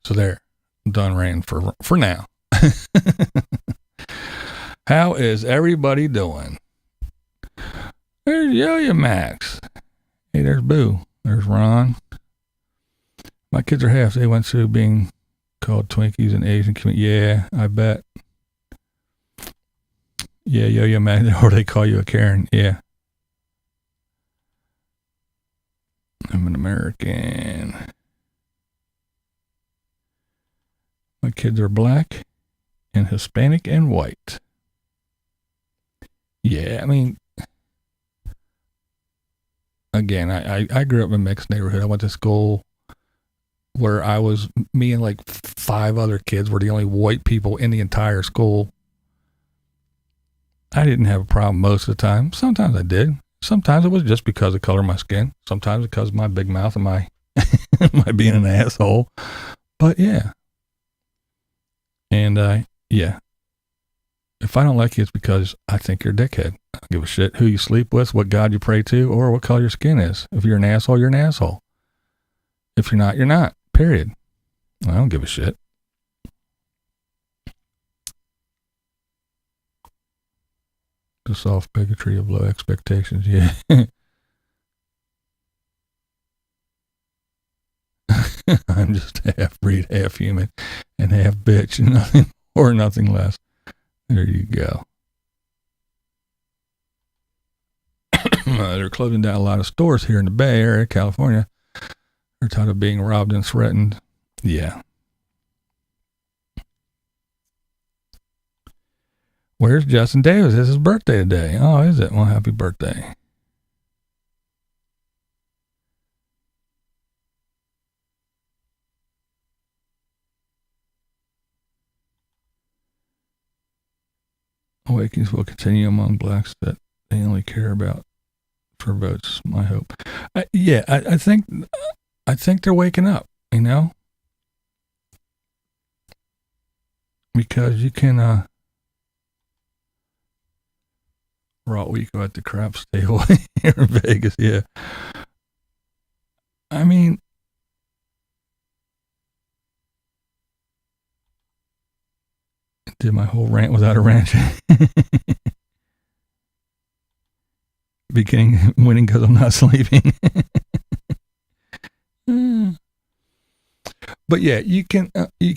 Speaker 1: So there, I'm done ranting for now. How is everybody doing? There's Yo-Yo Max. Hey, there's Boo. There's Ron. My kids are half. They went through being called Twinkies in Asian community. Yeah, I bet. Yeah, Yo-Yo Max, or they call you a Karen. Yeah. I'm an American. My kids are black and Hispanic and white. Yeah, I mean, again, I grew up in a mixed neighborhood. I went to school where me and like 5 other kids were the only white people in the entire school. I didn't have a problem most of the time. Sometimes I did. Sometimes it was just because of the color of my skin. Sometimes because of my big mouth and my being an asshole. But yeah. And yeah. If I don't like you, it's because I think you're a dickhead. I don't give a shit who you sleep with, what God you pray to, or what color your skin is. If you're an asshole, you're an asshole. If you're not, you're not. Period. I don't give a shit. The soft bigotry of low expectations, yeah. I'm just half breed, half human, and half bitch, and nothing more, nothing less. There you go. They're closing down a lot of stores here in the Bay Area, California. They're tired of being robbed and threatened. Yeah. Where's Justin Davis? It's his birthday today. Oh, is it? Well, happy birthday. Awakenings will continue among blacks that they only care about for votes. My hope. Yeah, I think they're waking up. You know, because you can. We're all week at the craps table here in Vegas. Yeah, I mean. Did my whole rant without a rant. Beginning winning because I'm not sleeping. But yeah, you can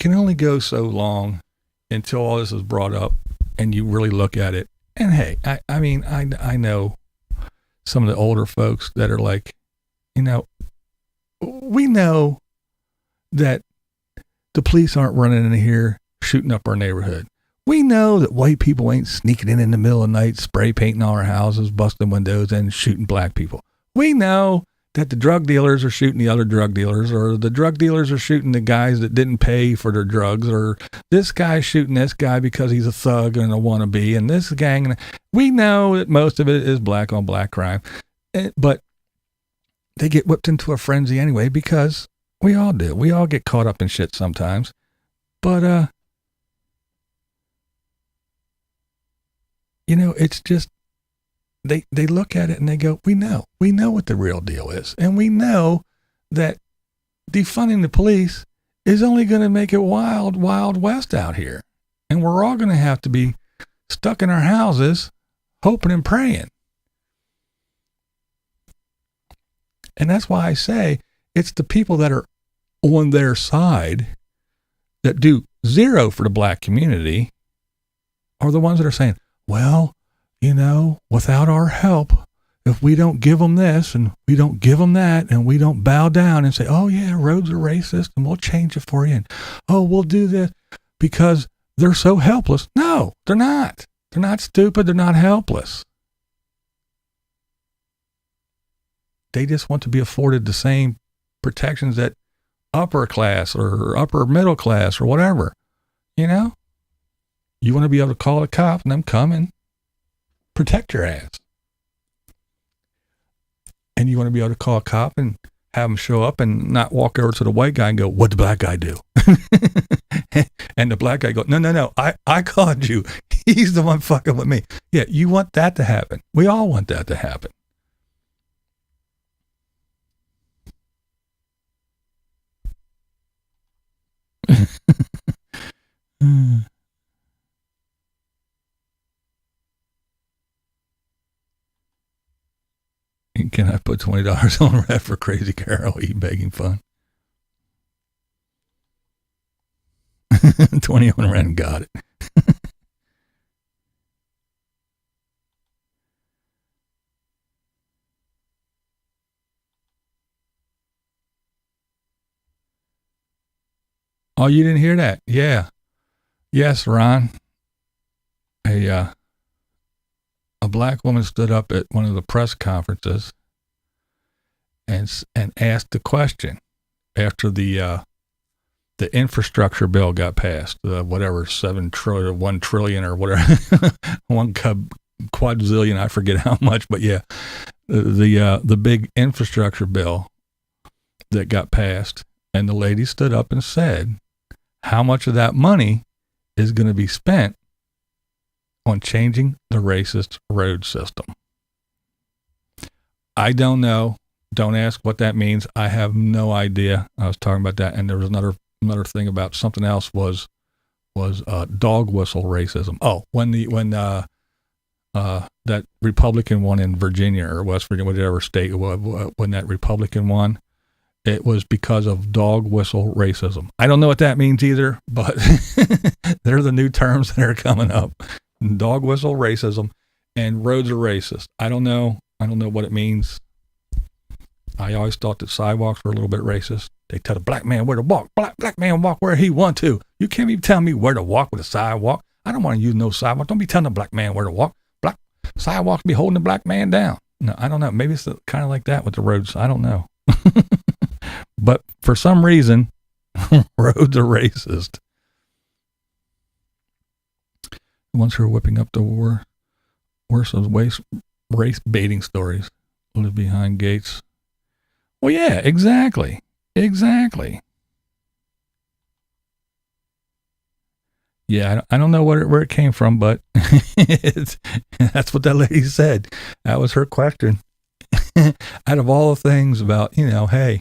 Speaker 1: only go so long until all this is brought up and you really look at it. And hey, I mean, I know some of the older folks that are like, you know, we know that the police aren't running in here shooting up our neighborhood. We know that white people ain't sneaking in the middle of the night, spray painting all our houses, busting windows, and shooting black people. We know that the drug dealers are shooting the other drug dealers, or the drug dealers are shooting the guys that didn't pay for their drugs, or this guy's shooting this guy because he's a thug and a wannabe, and this gang. We know that most of it is black on black crime, but they get whipped into a frenzy anyway because we all do. We all get caught up in shit sometimes. But, you know, it's just, they look at it and they go, we know what the real deal is. And we know that defunding the police is only going to make it wild, wild west out here. And we're all going to have to be stuck in our houses, hoping and praying. And that's why I say it's the people that are on their side that do zero for the black community are the ones that are saying, well, you know, without our help, if we don't give them this and we don't give them that and we don't bow down and say, oh yeah, roads are racist and we'll change it for you. And oh, we'll do this because they're so helpless. No, they're not. They're not stupid. They're not helpless. They just want to be afforded the same protections that upper class or upper middle class or whatever. You know, you want to be able to call a cop and them come and protect your ass. And you want to be able to call a cop and have them show up and not walk over to the white guy and go, what'd the black guy do? And the black guy go, no, I called you. He's the one fucking with me. Yeah, you want that to happen. We all want that to happen. Can I put $20 on red for Crazy Carol? Begging fun. 20 on red, got it. Oh, you didn't hear that? Yeah. Yes, Ron. A black woman stood up at one of the press conferences and asked the question after the infrastructure bill got passed, whatever, 7 trillion, 1 trillion or whatever, one quadzillion, I forget how much, but yeah, the big infrastructure bill that got passed, and the lady stood up and said, how much of that money is going to be spent on changing the racist road system? I don't know. Don't ask what that means. I have no idea. I was talking about that, and there was another thing about something else was dog whistle racism. Oh, when that Republican won in Virginia or West Virginia, whatever state, when that Republican won, it was because of dog whistle racism. I don't know what that means either, but they're the new terms that are coming up. Dog whistle racism and roads are racist. I don't know what it means. I always thought that sidewalks were a little bit racist. They tell the black man where to walk. Black man walk where he want to. You can't even tell me where to walk with a sidewalk. I don't want to use no sidewalk. Don't be telling the black man where to walk. Black sidewalks be holding the black man down. No, I don't know. Maybe it's kind of like that with the roads. I don't know. But for some reason, roads are racist. The ones who are whipping up the worst of race baiting stories live behind gates. Well, yeah, exactly. Yeah, I don't know where it came from, but that's what that lady said. That was her question. Out of all the things about, hey,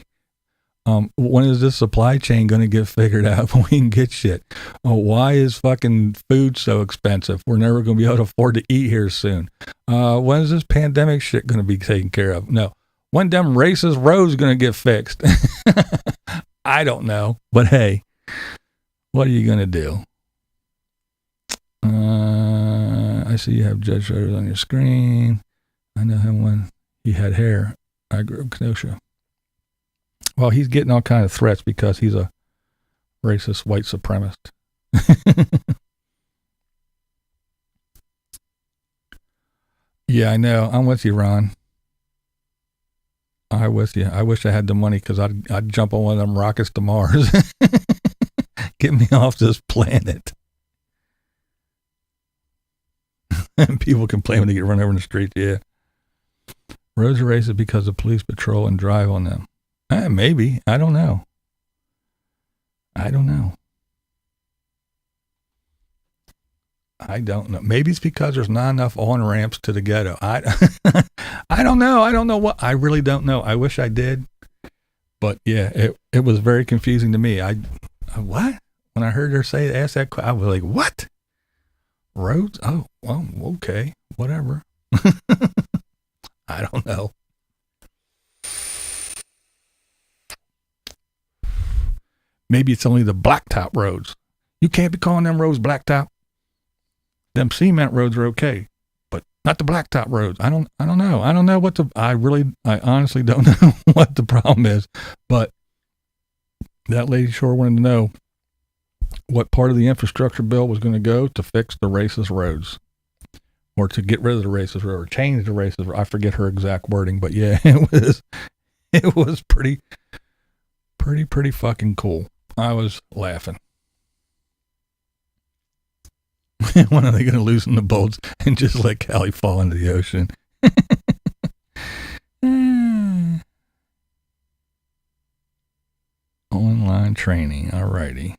Speaker 1: when is this supply chain going to get figured out when we can get shit? Oh, why is fucking food so expensive? We're never going to be able to afford to eat here soon. When is this pandemic shit going to be taken care of? No. When them racist roads going to get fixed? I don't know. But hey, what are you going to do? I see you have Judge Schroeder on your screen. I know him when he had hair. I grew up Kenosha. Well, he's getting all kinds of threats because he's a racist white supremacist. Yeah, I know. I'm with you, Ron. I'm with you. I wish I had the money because I'd jump on one of them rockets to Mars. Get me off this planet. And people complain when they get run over in the street. Yeah. Roads are racist because the police patrol and drive on them. Maybe. I don't know. I don't know. Maybe it's because there's not enough on-ramps to the ghetto. I don't know. I don't know what. I really don't know. I wish I did. But yeah, it was very confusing to me. What? When I heard her ask that, I was like, what? Roads? Oh, well, okay, whatever. I don't know. Maybe it's only the blacktop roads. You can't be calling them roads blacktop. Them cement roads are okay, but not the blacktop roads. I don't know. I don't know what I honestly don't know what the problem is, but that lady sure wanted to know what part of the infrastructure bill was going to go to fix the racist roads, or to get rid of the racist road, or change the racist road. I forget her exact wording, but yeah, it was pretty fucking cool. I was laughing. When are they going to loosen the bolts and just let Callie fall into the ocean? Online training. Alrighty.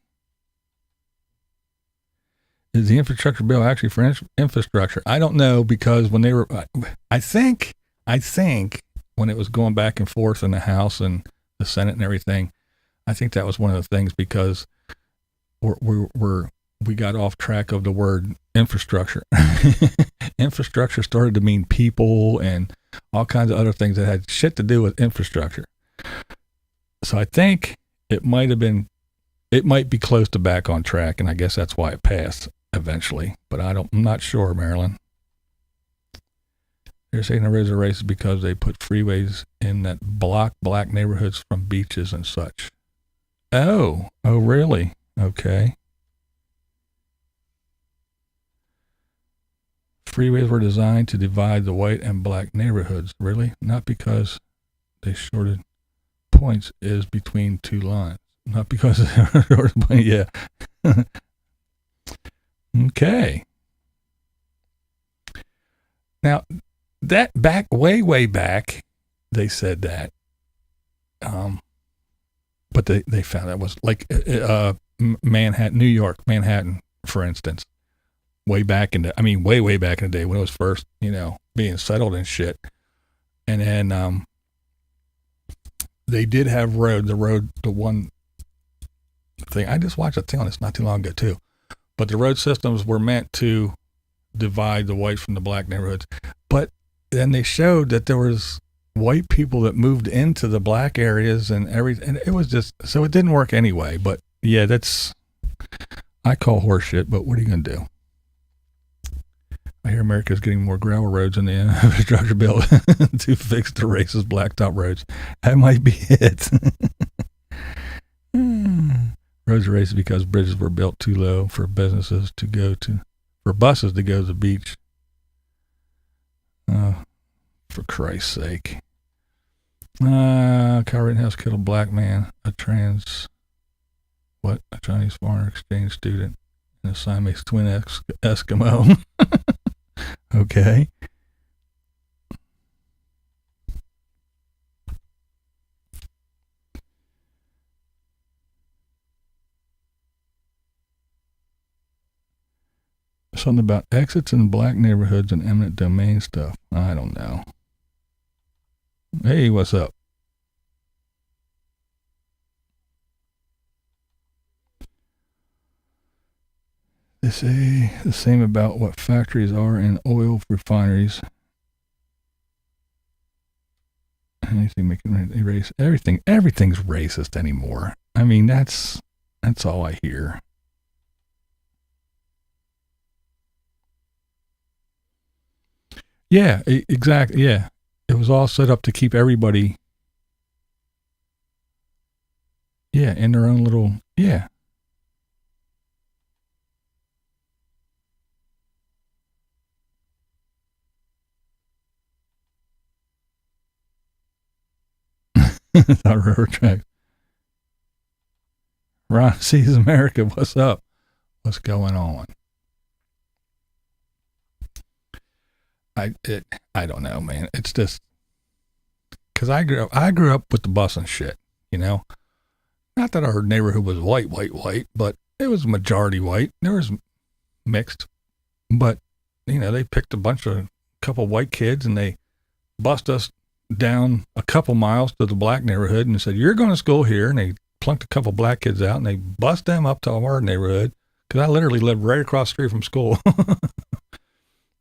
Speaker 1: Is the infrastructure bill actually for infrastructure? I don't know, because when they were, I think when it was going back and forth in the House and the Senate and everything, I think that was one of the things, because we got off track of the word infrastructure. Infrastructure started to mean people and all kinds of other things that had shit to do with infrastructure. So I think it might be close to back on track, and I guess that's why it passed eventually. But I'm not sure, Marilyn. They're saying the roads are racist because they put freeways in that block black neighborhoods from beaches and such. Oh, really? Okay. Freeways were designed to divide the white and black neighborhoods. Really? Not because they shorted points is between two lines. Not because yeah. Okay. Now, that back, way back, they said that. But they found that was like Manhattan, New York, Manhattan, for instance. Way back in way back in the day when it was first, being settled and shit. And then they did have the one thing. I just watched a thing on this not too long ago too. But the road systems were meant to divide the white from the black neighborhoods. But then they showed that there was white people that moved into the black areas and everything. And it was just, so it didn't work anyway. But yeah, I call horseshit, but what are you going to do? I hear America's getting more gravel roads in the infrastructure bill to fix the racist blacktop roads. That might be it. Roads are racist because bridges were built too low for buses to go to the beach. For Christ's sake. Kyle Rittenhouse killed a black man, a Chinese foreign exchange student, and a Siamese twin Eskimo. Okay. Something about exits in black neighborhoods and eminent domain stuff. I don't know. Hey, what's up? They say the same about what factories are in oil refineries. Anything making erase everything. Everything's racist anymore. I mean, that's all I hear. Yeah, exactly. Yeah, it was all set up to keep everybody. Yeah, in their own little. Yeah. Not railroad tracks. Ron sees America. What's up? What's going on? I don't know, man. It's just because I grew up with the bus and shit. Not that our neighborhood was white, but it was majority white. There was mixed, but they picked a couple white kids and they bussed us down a couple miles to the black neighborhood and said, "You're going to school here." And they plunked a couple black kids out and they bust them up to our neighborhood, because I literally lived right across the street from school.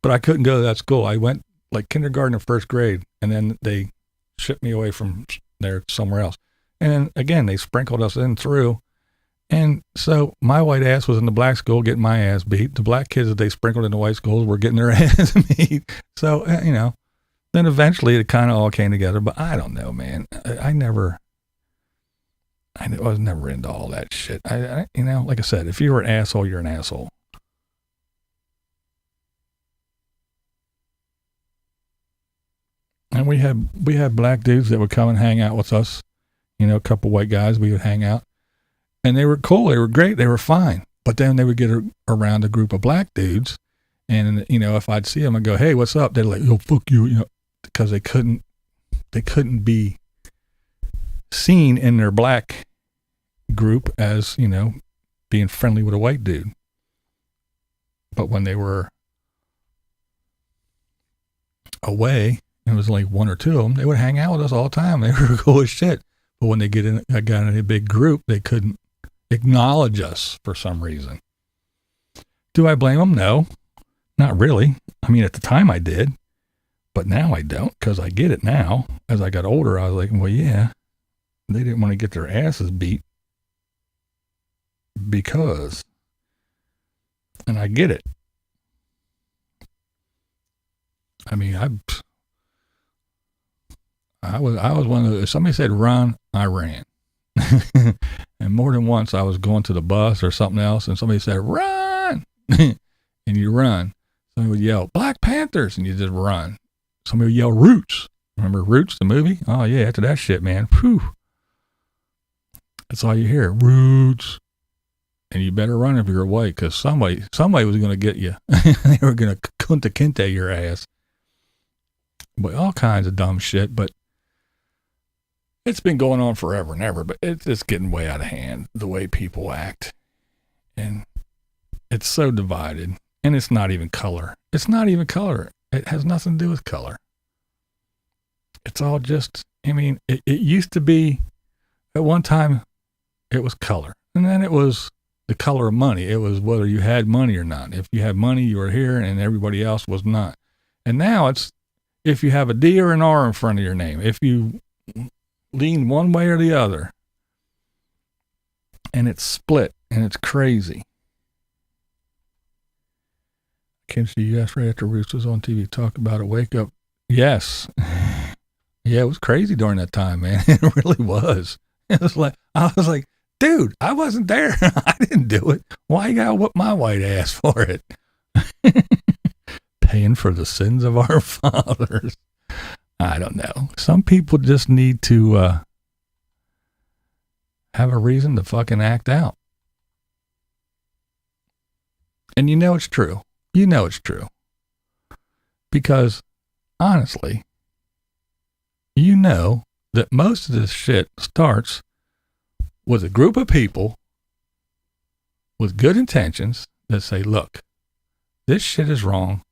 Speaker 1: But I couldn't go to that school. I went like kindergarten or first grade, and then they shipped me away from there somewhere else. And then again, they sprinkled us in through. And so my white ass was in the black school getting my ass beat. The black kids that they sprinkled in the white schools were getting their ass beat. So, you know, then eventually it kind of all came together. But I don't know, man. I was never into all that shit. You know, like I said, if you were an asshole, you're an asshole. And we had black dudes that would come and hang out with us. You know, a couple white guys, we would hang out. And they were cool. They were great. They were fine. But then they would get around a group of black dudes. And, you know, if I'd see them and go, "Hey, what's up?" They're like, "Yo, fuck you," you know, because they couldn't be seen in their black group as, you know, being friendly with a white dude. But when they were away, it was like one or two of them, they would hang out with us all the time. They were cool as shit. But when they got in a big group, they couldn't acknowledge us for some reason. Do I blame them? No, not really. I mean, at the time I did, but now I don't, because I get it now. As I got older, I was like, well, yeah, they didn't want to get their asses beat because, and I get it. I mean, I was one of those, if somebody said run, I ran. And more than once I was going to the bus or something else and somebody said run and you run. Somebody would yell Black Panthers and you just run. Somebody would yell Roots. Remember Roots, the movie? Oh yeah, after that shit, man. Whew. That's all you hear. Roots. And you better run if you're white, because somebody was going to get you. They were going to Kunta Kinte your ass. But all kinds of dumb shit. But it's been going on forever and ever. But it's getting way out of hand, the way people act. And it's so divided. And it's not even color. It's not even color. It has nothing to do with color. It's all just, I mean, it used to be, at one time, it was color. And then it was the color of money. It was whether you had money or not. If you had money, you were here, and everybody else was not. And now it's if you have a D or an R in front of your name. If you lean one way or the other. And it's split, and it's crazy. Came to the U.S. right after Roots was on TV. Talk about a wake up. Yes. Yeah, it was crazy during that time, man. It really was. It was like, I was like, dude, I wasn't there. I didn't do it. Why you gotta whoop my white ass for it? Paying for the sins of our fathers. I don't know. Some people just need to have a reason to fucking act out. And you know it's true. You know it's true. Because, honestly, you know that most of this shit starts with a group of people with good intentions that say, look, this shit is wrong.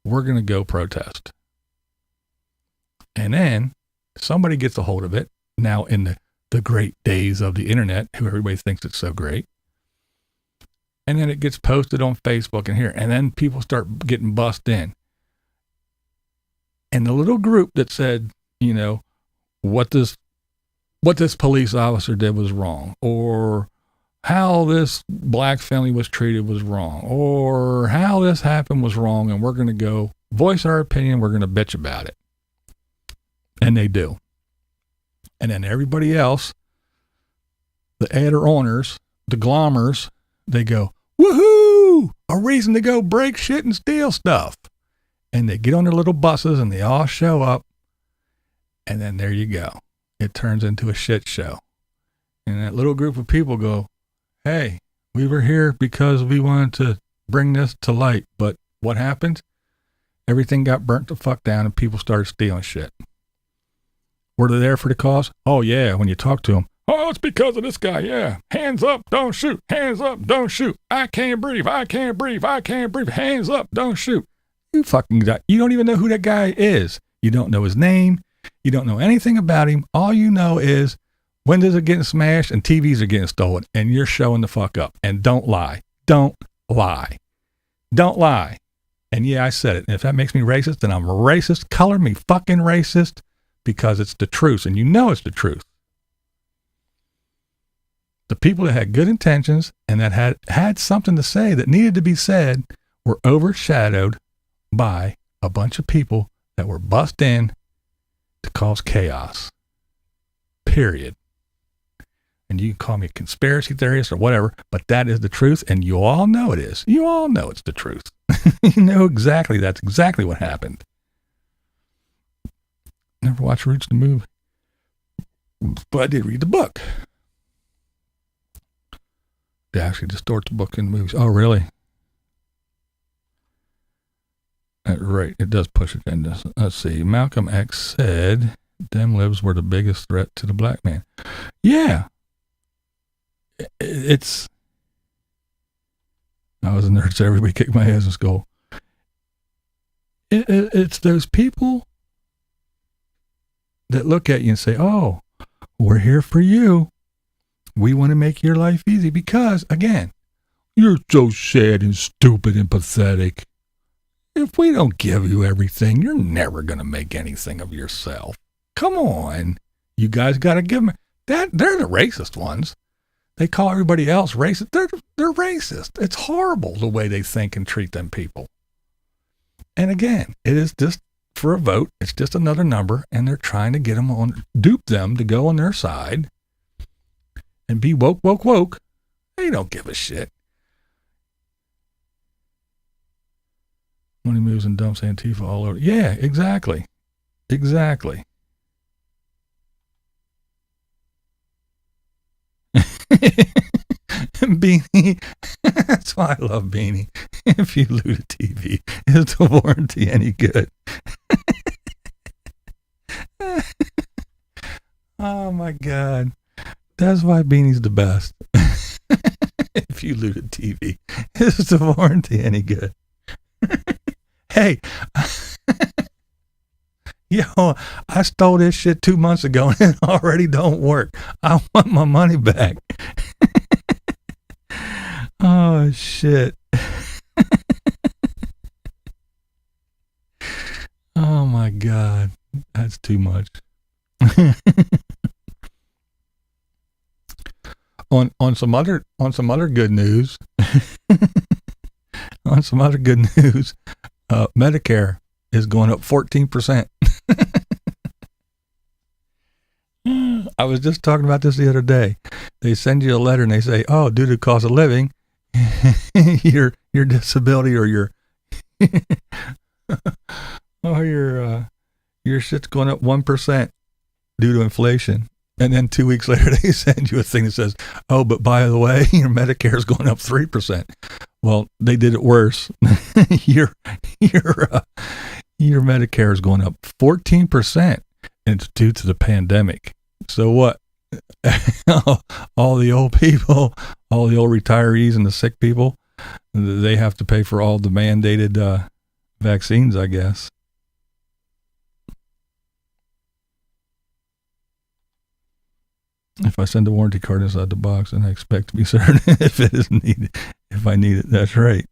Speaker 1: We're going to go protest. And then somebody gets a hold of it. Now in the great days of the internet, who everybody thinks it's so great. And then it gets posted on Facebook and here. And then people start getting bussed in. And the little group that said, you know, what this police officer did was wrong, or how this black family was treated was wrong, or how this happened was wrong, and we're going to go voice our opinion, we're going to bitch about it. And they do. And then everybody else, the adder owners, the glommers, they go, woohoo, a reason to go break shit and steal stuff. And they get on their little buses and they all show up. And then there you go. It turns into a shit show. And that little group of people go, hey, we were here because we wanted to bring this to light. But what happened? Everything got burnt the fuck down and people started stealing shit. Were they there for the cause? Oh, yeah. When you talk to them, oh, it's because of this guy. Yeah. Hands up, don't shoot. Hands up, don't shoot. I can't breathe. I can't breathe. I can't breathe. Hands up, don't shoot. You fucking, you don't even know who that guy is. You don't know his name. You don't know anything about him. All you know is windows are getting smashed and TVs are getting stolen, and you're showing the fuck up. And don't lie. Don't lie. Don't lie. And yeah, I said it. And if that makes me racist, then I'm a racist. Color me fucking racist, because it's the truth, and you know it's the truth. The people that had good intentions and that had something to say that needed to be said were overshadowed by a bunch of people that were bussed in to cause chaos. Period. And you can call me a conspiracy theorist or whatever, but that is the truth, and you all know it is. You all know it's the truth. You know exactly that's exactly what happened. Never watched Roots the movie, but I did read the book. They actually distort the book in the movies. Oh, really? Right, it does push it into. Let's see. Malcolm X said, "Dem libs were the biggest threat to the black man." Yeah, it's. I was a nerd, so everybody kicked my ass in school. It's those people that look at you and say, "Oh, we're here for you. We want to make your life easy because, again, you're so sad and stupid and pathetic. If we don't give you everything, you're never going to make anything of yourself. Come on. You guys got to give them that. They're the racist ones. They call everybody else racist. They're racist. It's horrible the way they think and treat them people. And again, it is just for a vote. It's just another number, and they're trying to get them on, dupe them to go on their side and be woke. They don't give a shit. When he moves and dumps Antifa all over. Yeah, exactly. Exactly. Beanie. That's why I love Beanie. If you loot a TV, is the warranty any good? Oh my God. That's why Beanie's the best. If you loot a TV, is the warranty any good? Hey, yo, I stole this shit 2 months ago and it already don't work. I want my money back. Oh, shit. Oh, my God. That's too much. On some other good news, Medicare is going up 14%. I was just talking about this the other day. They send you a letter and they say, "Oh, due to cost of living, your disability or your your shit's going up 1% due to inflation." And then 2 weeks later, they send you a thing that says, "Oh, but by the way, your Medicare is going up 3%. Well, they did it worse. Your Medicare is going up 14%, and it's due to the pandemic. So what? All the old people, all the old retirees and the sick people, they have to pay for all the mandated vaccines, I guess." If I send a warranty card inside the box, then I expect to be certain if it is needed. If I need it, that's right.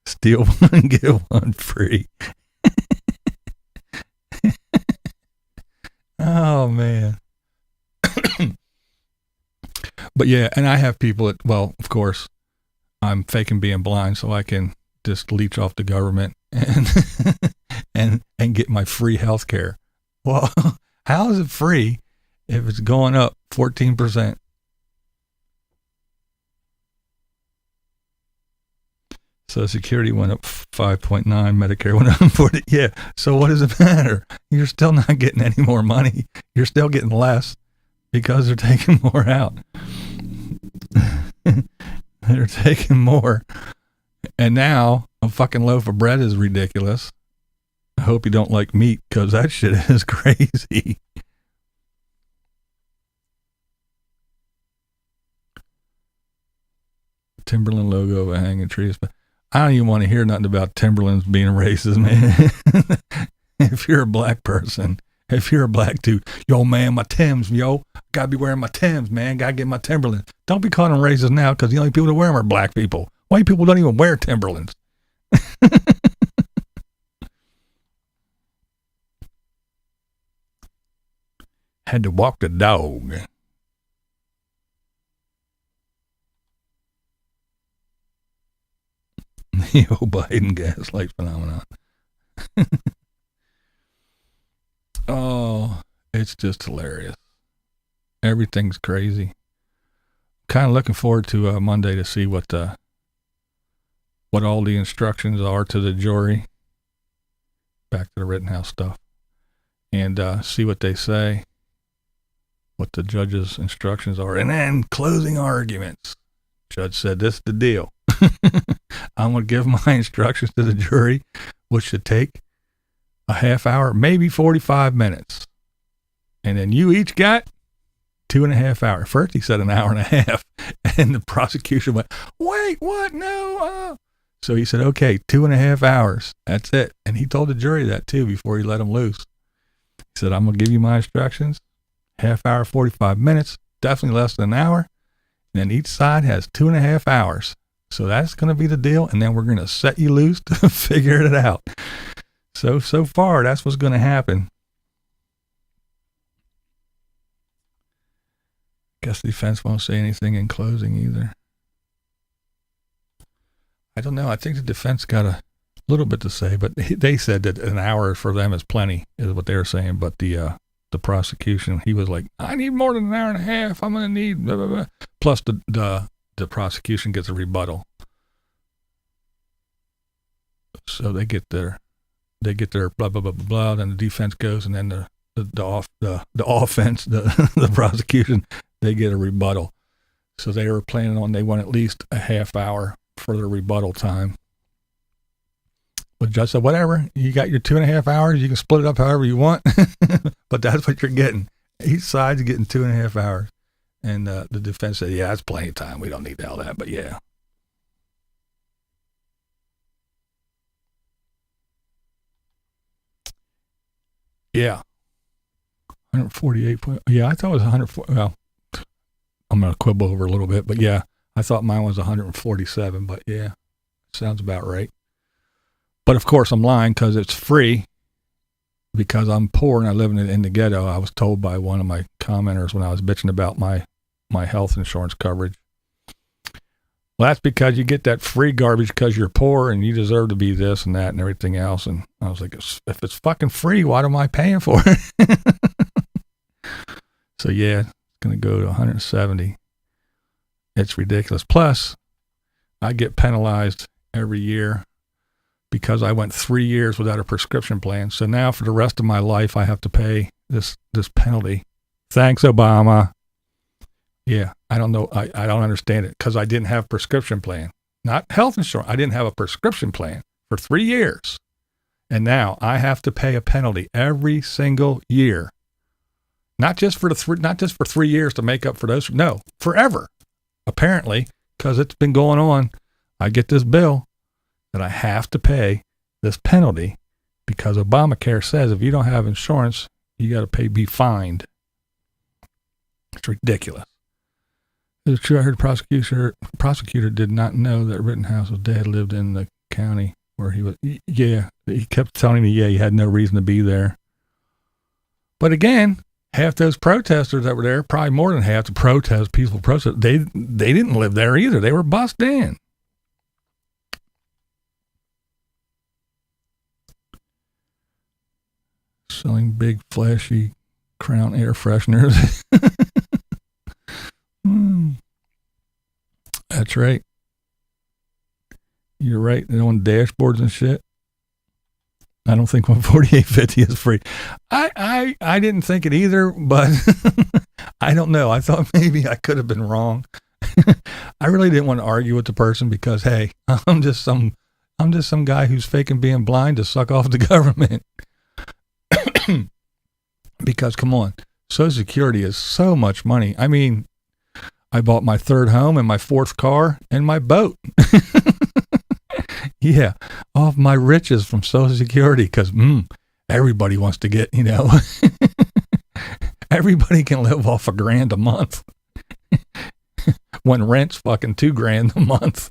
Speaker 1: Steal one, get one free. Oh, man. But yeah, and I have people that, well, of course, I'm faking being blind so I can just leech off the government and get my free health care. Well, how is it free if it's going up 14%? Social Security went up 5.9, Medicare went up 40. Yeah, so what does it matter? You're still not getting any more money. You're still getting less because they're taking more out. They're taking more. And now a fucking loaf of bread is ridiculous. I hope you don't like meat because that shit is crazy. Timberland logo of a hanging tree. I don't even want to hear nothing about Timberlands being racist, man. if you're a black person, if you're a black dude, yo, man, my Timbs, yo, gotta be wearing my Timbs, man, gotta get my Timberlands. Don't be calling them racist now, because the only people that wear them are black people. White people don't even wear Timberlands. Had to walk the dog. The old Biden gaslight phenomenon. Oh, it's just hilarious. Everything's crazy. Kind of looking forward to Monday to see what all the instructions are to the jury. Back to the Rittenhouse stuff. And see what they say. What the judge's instructions are. And then closing arguments. Judge said, this is the deal. I'm going to give my instructions to the jury, which should take a half hour, maybe 45 minutes. And then you each got 2.5 hours. First he said an hour and a half. And the prosecution went, wait, what? No. So he said, okay, 2.5 hours. That's it. And he told the jury that too before he let them loose. He said, I'm going to give you my instructions. Half hour, 45 minutes, definitely less than an hour. And then each side has 2.5 hours. So that's going to be the deal. And then we're going to set you loose to figure it out. So far, that's what's going to happen. Guess the defense won't say anything in closing either. I don't know. I think the defense got a little bit to say, but they said that an hour for them is plenty, is what they were saying. But the prosecution, he was like, I need more than an hour and a half. I'm going to need blah, blah, blah. Plus the prosecution gets a rebuttal. So they get their blah, blah, blah, blah, blah. Then the defense goes, and then the offense, the prosecution, they get a rebuttal. So they were planning on, they want at least a half hour for the rebuttal time. But the judge said, whatever, you got your 2.5 hours, you can split it up however you want, but that's what you're getting. Each side's getting 2.5 hours. And the defense said, yeah, that's plenty of time. We don't need all that, but yeah. Yeah. 148. Yeah, I thought it was 140. Well, I'm going to quibble over a little bit, but yeah, I thought mine was 147, but yeah, sounds about right. But of course I'm lying because it's free, because I'm poor and I live in the ghetto. I was told by one of my commenters when I was bitching about my health insurance coverage. Well, that's because you get that free garbage because you're poor and you deserve to be this and that and everything else. And I was like, if it's fucking free, what am I paying for it? So yeah, it's going to go to 170. It's ridiculous. Plus, I get penalized every year because I went 3 years without a prescription plan. So now for the rest of my life, I have to pay this penalty. Thanks, Obama. Yeah, I don't know. I don't understand it because I didn't have a prescription plan. Not health insurance. I didn't have a prescription plan for 3 years. And now I have to pay a penalty every single year. Not just for 3 years to make up for those. No, forever. Apparently, because it's been going on. I get this bill that I have to pay this penalty because Obamacare says if you don't have insurance, you got to be fined. It's ridiculous. It's true. I heard the prosecutor did not know that Rittenhouse's dad lived in the county where he was. Yeah, he kept telling me, yeah, he had no reason to be there. But again, half those protesters that were there, probably more than half the peaceful protesters, they didn't live there either. They were bussed in. Selling big, flashy Crown air fresheners. That's right. You're right. They're on dashboards and shit. I don't think 148.50 is free. I didn't think it either, but I don't know. I thought maybe I could have been wrong. I really didn't want to argue with the person because, hey, I'm just some guy who's faking being blind to suck off the government. Because come on, Social Security is so much money. I mean, I bought my third home and my fourth car and my boat. Yeah, off my riches from Social Security because, everybody wants to get, everybody can live off $1,000 a month when rent's fucking $2,000 a month.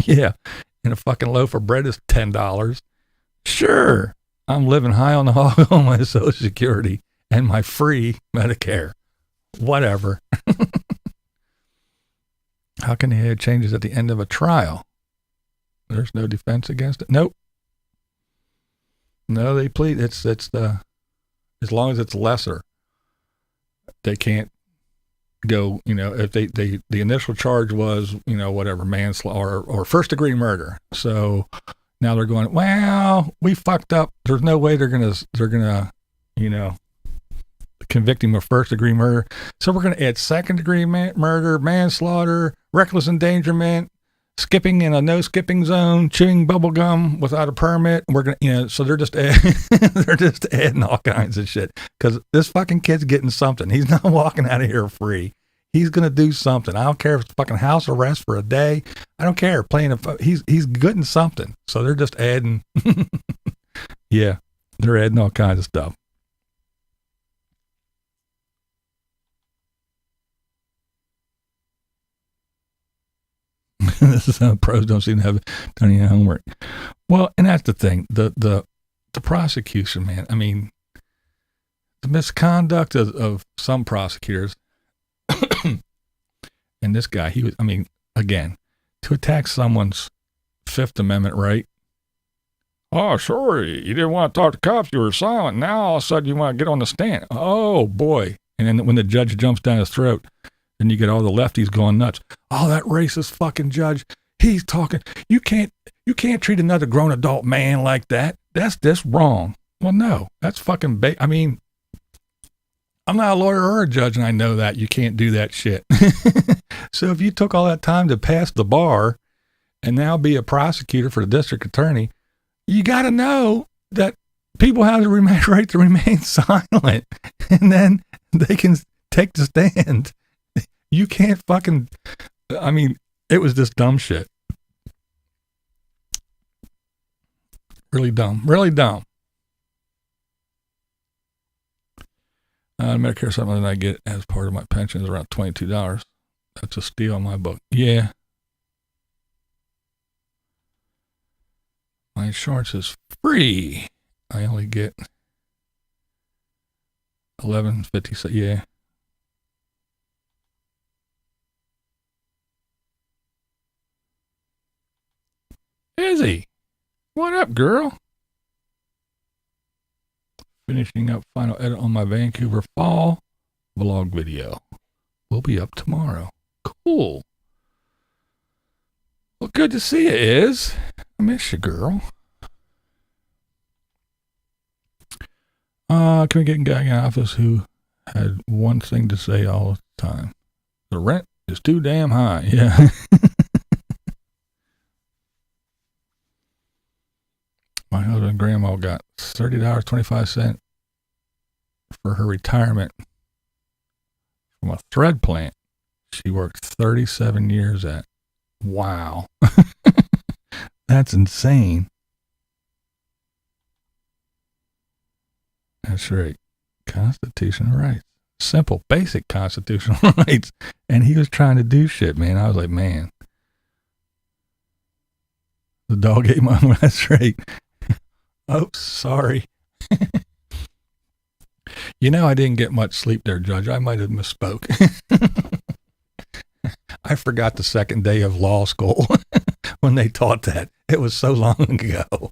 Speaker 1: Yeah. And a fucking loaf of bread is $10. Sure. I'm living high on the hog on my Social Security and my free Medicare. Whatever. How can they add changes at the end of a trial? There's no defense against it. Nope. No, they plead. It's the, as long as it's lesser, they can't go, if the initial charge was, whatever, manslaughter or first degree murder. So now they're going, well, we fucked up. There's no way they're going to, convict him of first degree murder. So we're going to add second degree murder, manslaughter, reckless endangerment, skipping in a no skipping zone, chewing bubble gum without a permit. We're going to, so they're just adding all kinds of shit because this fucking kid's getting something. He's not walking out of here free. He's going to do something. I don't care if it's fucking house arrest for a day. I don't care. He's getting something. So they're just adding, yeah, they're adding all kinds of stuff. This is how pros don't seem to have done any homework. Well, and that's the thing. The prosecution, man. I mean, the misconduct of some prosecutors, and this guy, he was. I mean, again, to attack someone's Fifth Amendment right. Oh, sorry, you didn't want to talk to cops. You were silent. Now all of a sudden you want to get on the stand. Oh boy! And then when the judge jumps down his throat. Then you get all the lefties going nuts. Oh, that racist fucking judge. He's talking. You can't treat another grown adult man like that. That's wrong. Well, no, that's fucking I mean, I'm not a lawyer or a judge, and I know that you can't do that shit. So if you took all that time to pass the bar and now be a prosecutor for the district attorney, you got to know that people have the right to remain silent, and then they can take the stand. You can't fucking, I mean, it was just dumb shit. Really dumb. Really dumb. Medicare something that I get as part of my pension is around $22. That's a steal in my book. Yeah. My insurance is free. I only get $11.50. Yeah. Izzy, what up, girl? Finishing up final edit on my Vancouver fall vlog video. We'll be up tomorrow. Cool. Well, good to see you, Iz. I miss you, girl. Can we get a guy in office who had one thing to say all the time? The rent is too damn high. Yeah. My husband and grandma got $30.25 for her retirement from a thread plant she worked 37 years at. Wow. That's insane. That's right. Constitutional rights. Simple, basic constitutional rights. And he was trying to do shit, man. I was like, man. The dog ate my, that's right. Oops, sorry. I didn't get much sleep there, Judge. I might have misspoke. I forgot the second day of law school when they taught that. It was so long ago.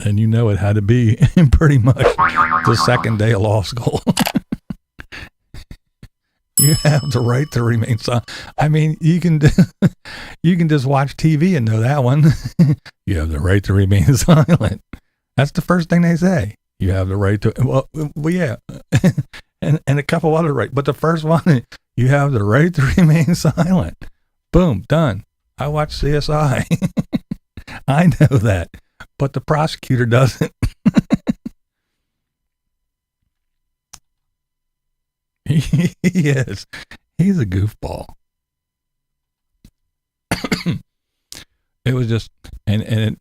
Speaker 1: And it had to be pretty much the second day of law school. You have the right to remain silent. I mean, you can just watch TV and know that one. You have the right to remain silent. That's the first thing they say. You have the right to, well yeah. And a couple other rights. But the first one, you have the right to remain silent. Boom, done. I watch CSI. I know that. But the prosecutor doesn't. He is. He's a goofball. It was just, and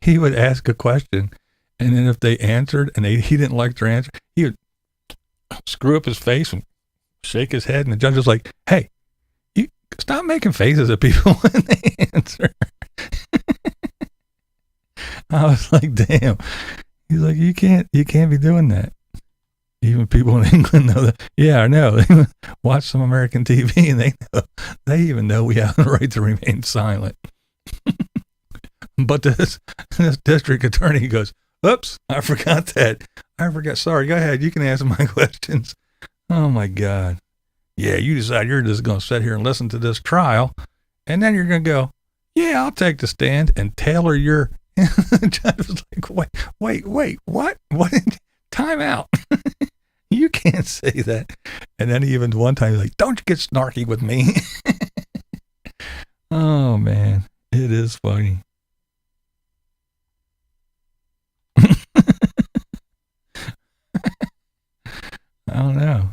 Speaker 1: he would ask a question, and then if they answered and he didn't like their answer, he would screw up his face and shake his head, and the judge was like, "Hey, you stop making faces at people when they answer." I was like, "Damn." He's like, "You can't be doing that." Even people in England know that. Yeah, I know. They watch some American TV, and they even know we have the right to remain silent. But this district attorney goes, "Oops, I forgot that. Sorry, go ahead. You can answer my questions." Oh my God. Yeah, you decide you're just going to sit here and listen to this trial, and then you're going to go, "Yeah, I'll take the stand and tailor your." The judge was like, wait, what? What? Time out. You can't say that. And then even one time he's like, "Don't you get snarky with me." Oh man, it is funny. I don't know.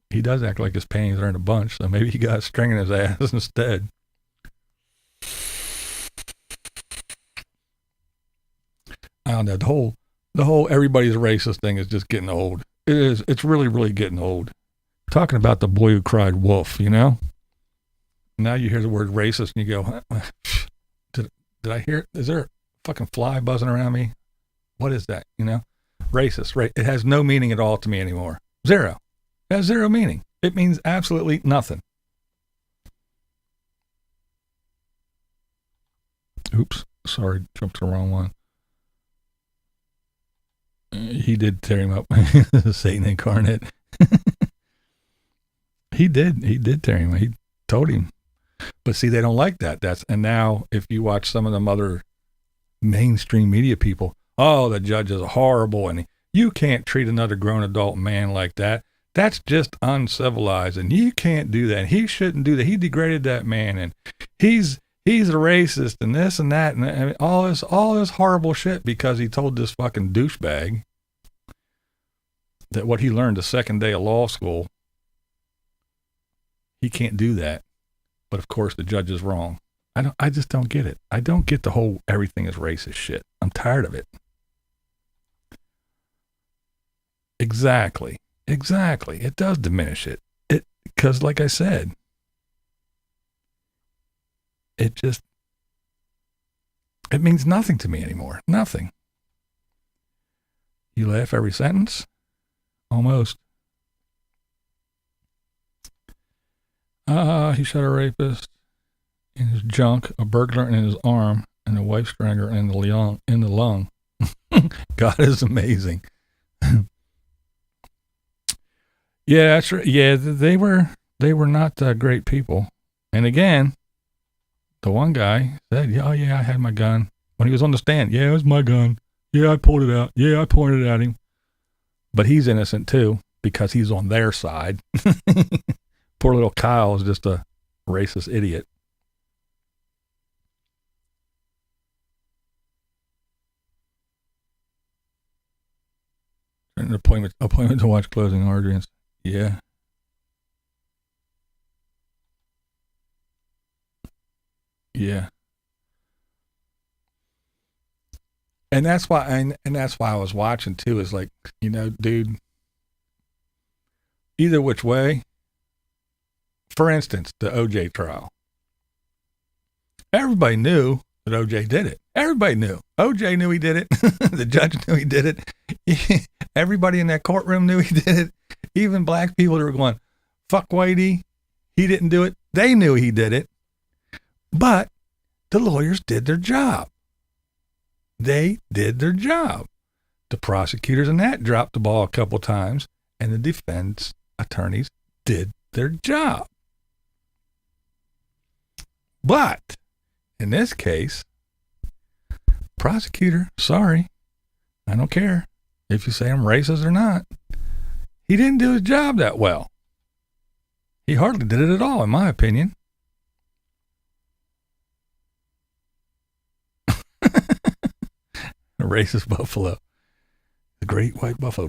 Speaker 1: He does act like his panties are in a bunch, so maybe he got a string in his ass instead. I don't know. The whole everybody's racist thing is just getting old. It is. It's really, really getting old. Talking about the boy who cried wolf, you know? Now you hear the word racist and you go, did I hear, is there a fucking fly buzzing around me? What is that, you know? Racist, right? It has no meaning at all to me anymore. Zero. It has zero meaning. It means absolutely nothing. Oops, sorry, jumped to the wrong one. He did tear him up. Satan incarnate. He did tear him up. He told him. But see, they don't like that. And now if you watch some of them other mainstream media people, oh, the judge is horrible and you can't treat another grown adult man like that. That's just uncivilized and you can't do that. And he shouldn't do that. He degraded that man and he's a racist and this and that and I mean, all this horrible shit because he told this fucking douchebag that what he learned the second day of law school, he can't do that. But of course the judge is wrong. I just don't get it. I don't get the whole everything is racist shit. I'm tired of it. Exactly. It does diminish it. Because like I said, it means nothing to me anymore. Nothing. You laugh every sentence? Almost. He shot a rapist in his junk, a burglar in his arm, and a wife strangler in the lung. God is amazing. Yeah, that's right. Yeah, they were not great people. And again, the one guy said, "Oh yeah, I had my gun." When he was on the stand, "Yeah, it was my gun. Yeah, I pulled it out. Yeah, I pointed it at him." But he's innocent too because he's on their side. Poor little Kyle is just a racist idiot. An appointment to watch closing arguments. Yeah. Yeah. And that's why I was watching too, is like, you know, dude, either which way, for instance, the OJ trial. Everybody knew that OJ did it. Everybody knew. OJ knew he did it. The judge knew he did it. Everybody in that courtroom knew he did it. Even black people that were going, "Fuck Whitey, he didn't do it." They knew he did it. But the lawyers did their job. They did their job. The prosecutors and that dropped the ball a couple times, and the defense attorneys did their job. But in this case, prosecutor, sorry, I don't care if you say I'm racist or not. He didn't do his job that well. He hardly did it at all, in my opinion. A racist buffalo. The great white buffalo.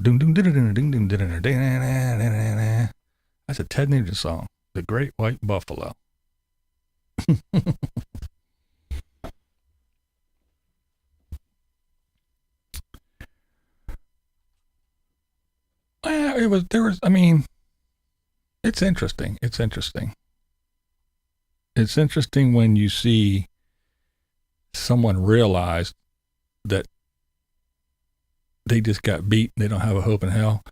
Speaker 1: That's a Ted Nugent song. The Great White Buffalo. I mean, it's interesting. It's interesting. It's interesting when you see someone realize that they just got beat and they don't have a hope in hell.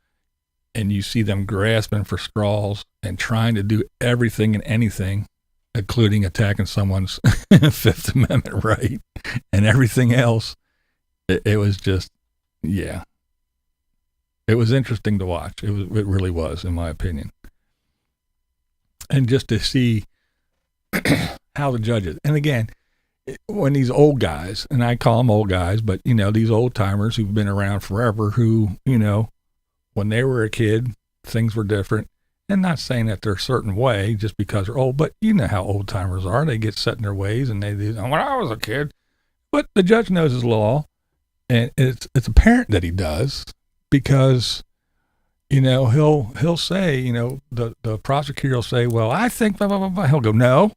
Speaker 1: And you see them grasping for straws and trying to do everything and anything, including attacking someone's Fifth Amendment right and everything else. It was just, yeah. It was interesting to watch. It really was, in my opinion. And just to see how the judges, and again, when these old guys, and I call them old guys, but these old timers who've been around forever, who, when they were a kid, things were different. And not saying that they're a certain way just because they're old, but you know how old timers are. They get set in their ways and they do, when I was a kid. But the judge knows his law, and it's apparent that he does, because he'll say, the prosecutor will say, well, I think blah, blah, blah, blah. He'll go, no,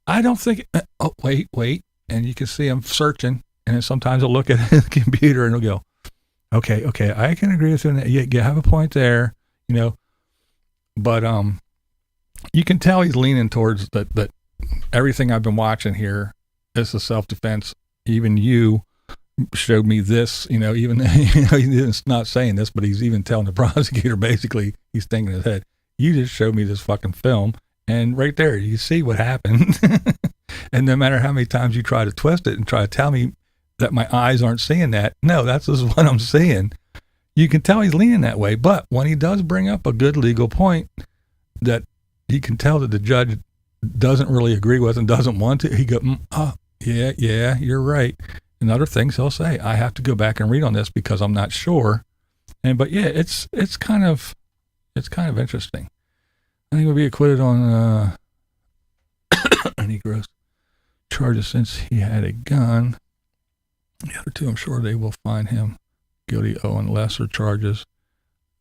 Speaker 1: I don't think oh, wait, and you can see him searching, and then sometimes he'll look at his computer and he'll go, okay, I can agree with you. You have a point there, but you can tell he's leaning towards that everything I've been watching here is a self-defense. Even you showed me this, even he's not saying this, but he's even telling the prosecutor, basically, he's thinking in his head, you just showed me this fucking film, and right there, you see what happened. And no matter how many times you try to twist it and try to tell me that my eyes aren't seeing that, no, that's just what I'm seeing. You can tell he's leaning that way, but when he does bring up a good legal point that he can tell that the judge doesn't really agree with and doesn't want to, he go, yeah, you're right. And other things he'll say, I have to go back and read on this because I'm not sure. But yeah, it's kind of interesting. I think he'll be acquitted on any gross charges since he had a gun. The other two, I'm sure they will find him guilty on lesser charges,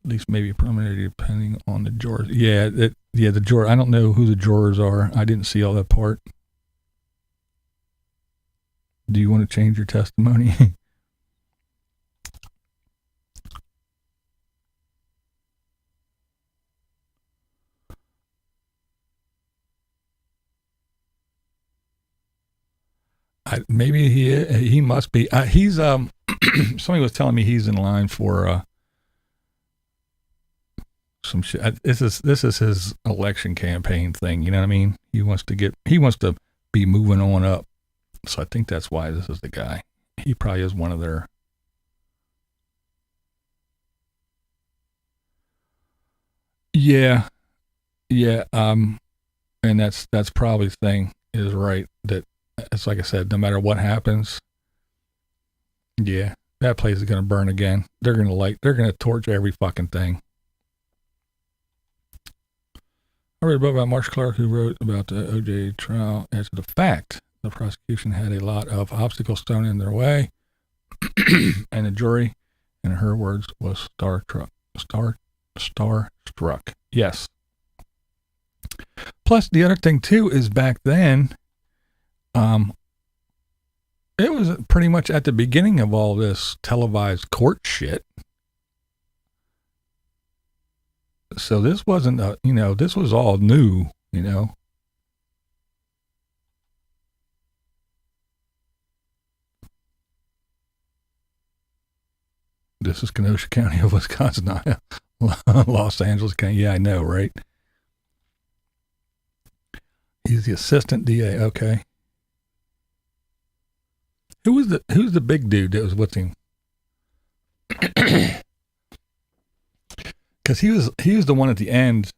Speaker 1: at least maybe preliminary, depending on the jurors. The juror. I don't know who the jurors are. I didn't see all that part. Do you want to change your testimony? Maybe he must be. He's somebody was telling me he's in line for some shit. This is his election campaign thing. You know what I mean? He wants to be moving on up. So I think that's why this is the guy. He probably is one of their. Yeah. And that's probably the thing is right. That it's like I said, no matter what happens, yeah, that place is going to burn again. They're going to torch every fucking thing. I read a book about Marsh Clark who wrote about the OJ trial as to the fact the prosecution had a lot of obstacles thrown in their way, and the jury, in her words, was starstruck. Yes. Plus, the other thing too is back then, it was pretty much at the beginning of all this televised court shit. So this wasn't, this was all new, This is Kenosha County of Wisconsin, Los Angeles County. Yeah, I know, right? He's the assistant DA. Okay. Who's the big dude that was with him? Because he was the one at the end.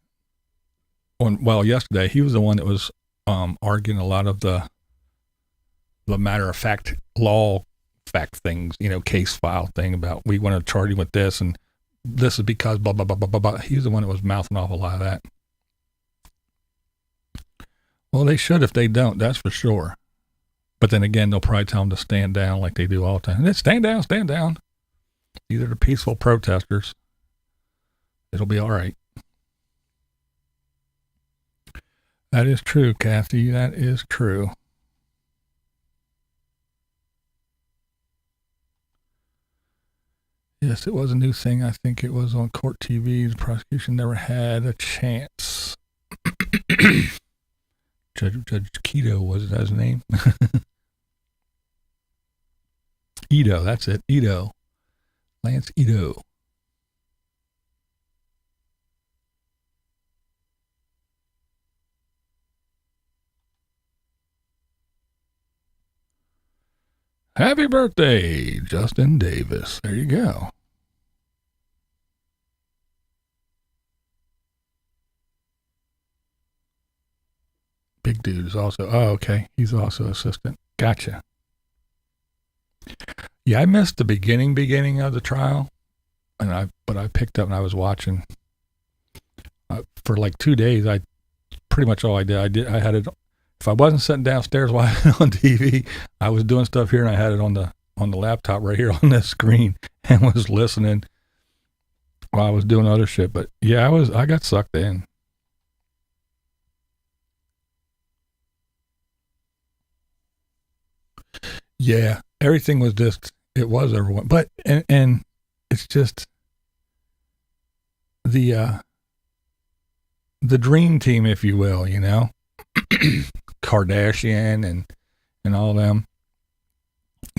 Speaker 1: Yesterday he was the one that was arguing a lot of the matter of fact things, case file thing about we want to charge you with this and this is because blah blah blah blah blah blah. He was the one that was mouthing off a lot of that. Well, they should if they don't, that's for sure. But then again, they'll probably tell them to stand down like they do all the time. Stand down. These are the peaceful protesters. It'll be all right. That is true, Kathy. That is true. Yes, it was a new thing. I think it was on court TV. The prosecution never had a chance. Judge Keto, was that his name? Ito, that's it. Ito. Lance Ito. Happy birthday, Justin Davis. There you go. Big dude is also, oh, okay. He's also assistant. Gotcha. Yeah, I missed the beginning of the trial, but I picked up and I was watching for like 2 days. I pretty much all I did. I had it. If I wasn't sitting downstairs watching on TV, I was doing stuff here, and I had it on the laptop right here on this screen, and was listening while I was doing other shit. But yeah, I got sucked in. Yeah, everything was just, it was everyone, but and it's just the dream team, if you will, you know. Kardashian and all them,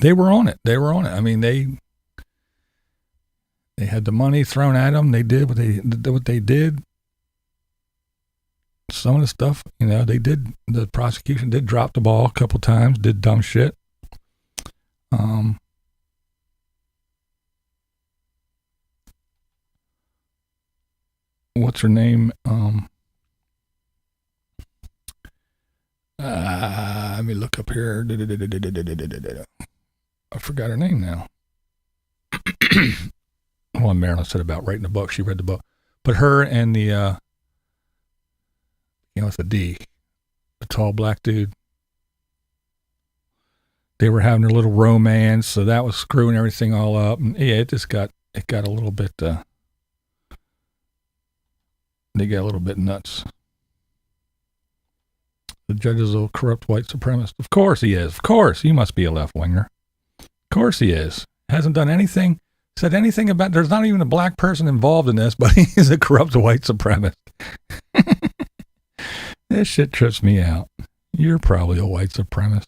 Speaker 1: they were on it. I mean, they had the money thrown at them. They did what they did. Some of the stuff, you know, the prosecution did drop the ball a couple times, did dumb shit. What's her name? Let me look up here. I forgot her name now. Well, Marilyn said about writing a book. She read the book. But her and the, it's a D, the tall black dude. They were having their little romance, so that was screwing everything all up. And yeah, it got a little bit, they got a little bit nuts. The judge is a corrupt white supremacist. Of course he is. Of course. He must be a left-winger. Of course he is. Hasn't done anything, said anything about, there's not even a black person involved in this, but he's a corrupt white supremacist. This shit trips me out. You're probably a white supremacist.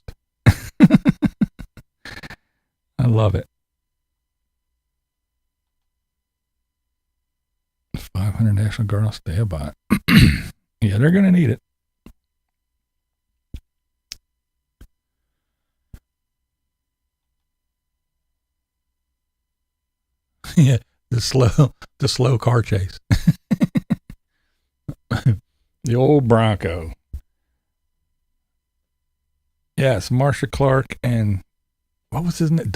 Speaker 1: I love it. 500 National Guard, I'll stay about it. Yeah, they're going to need it. Yeah, the slow car chase. The old Bronco. Yes, Marsha Clark and what was his name?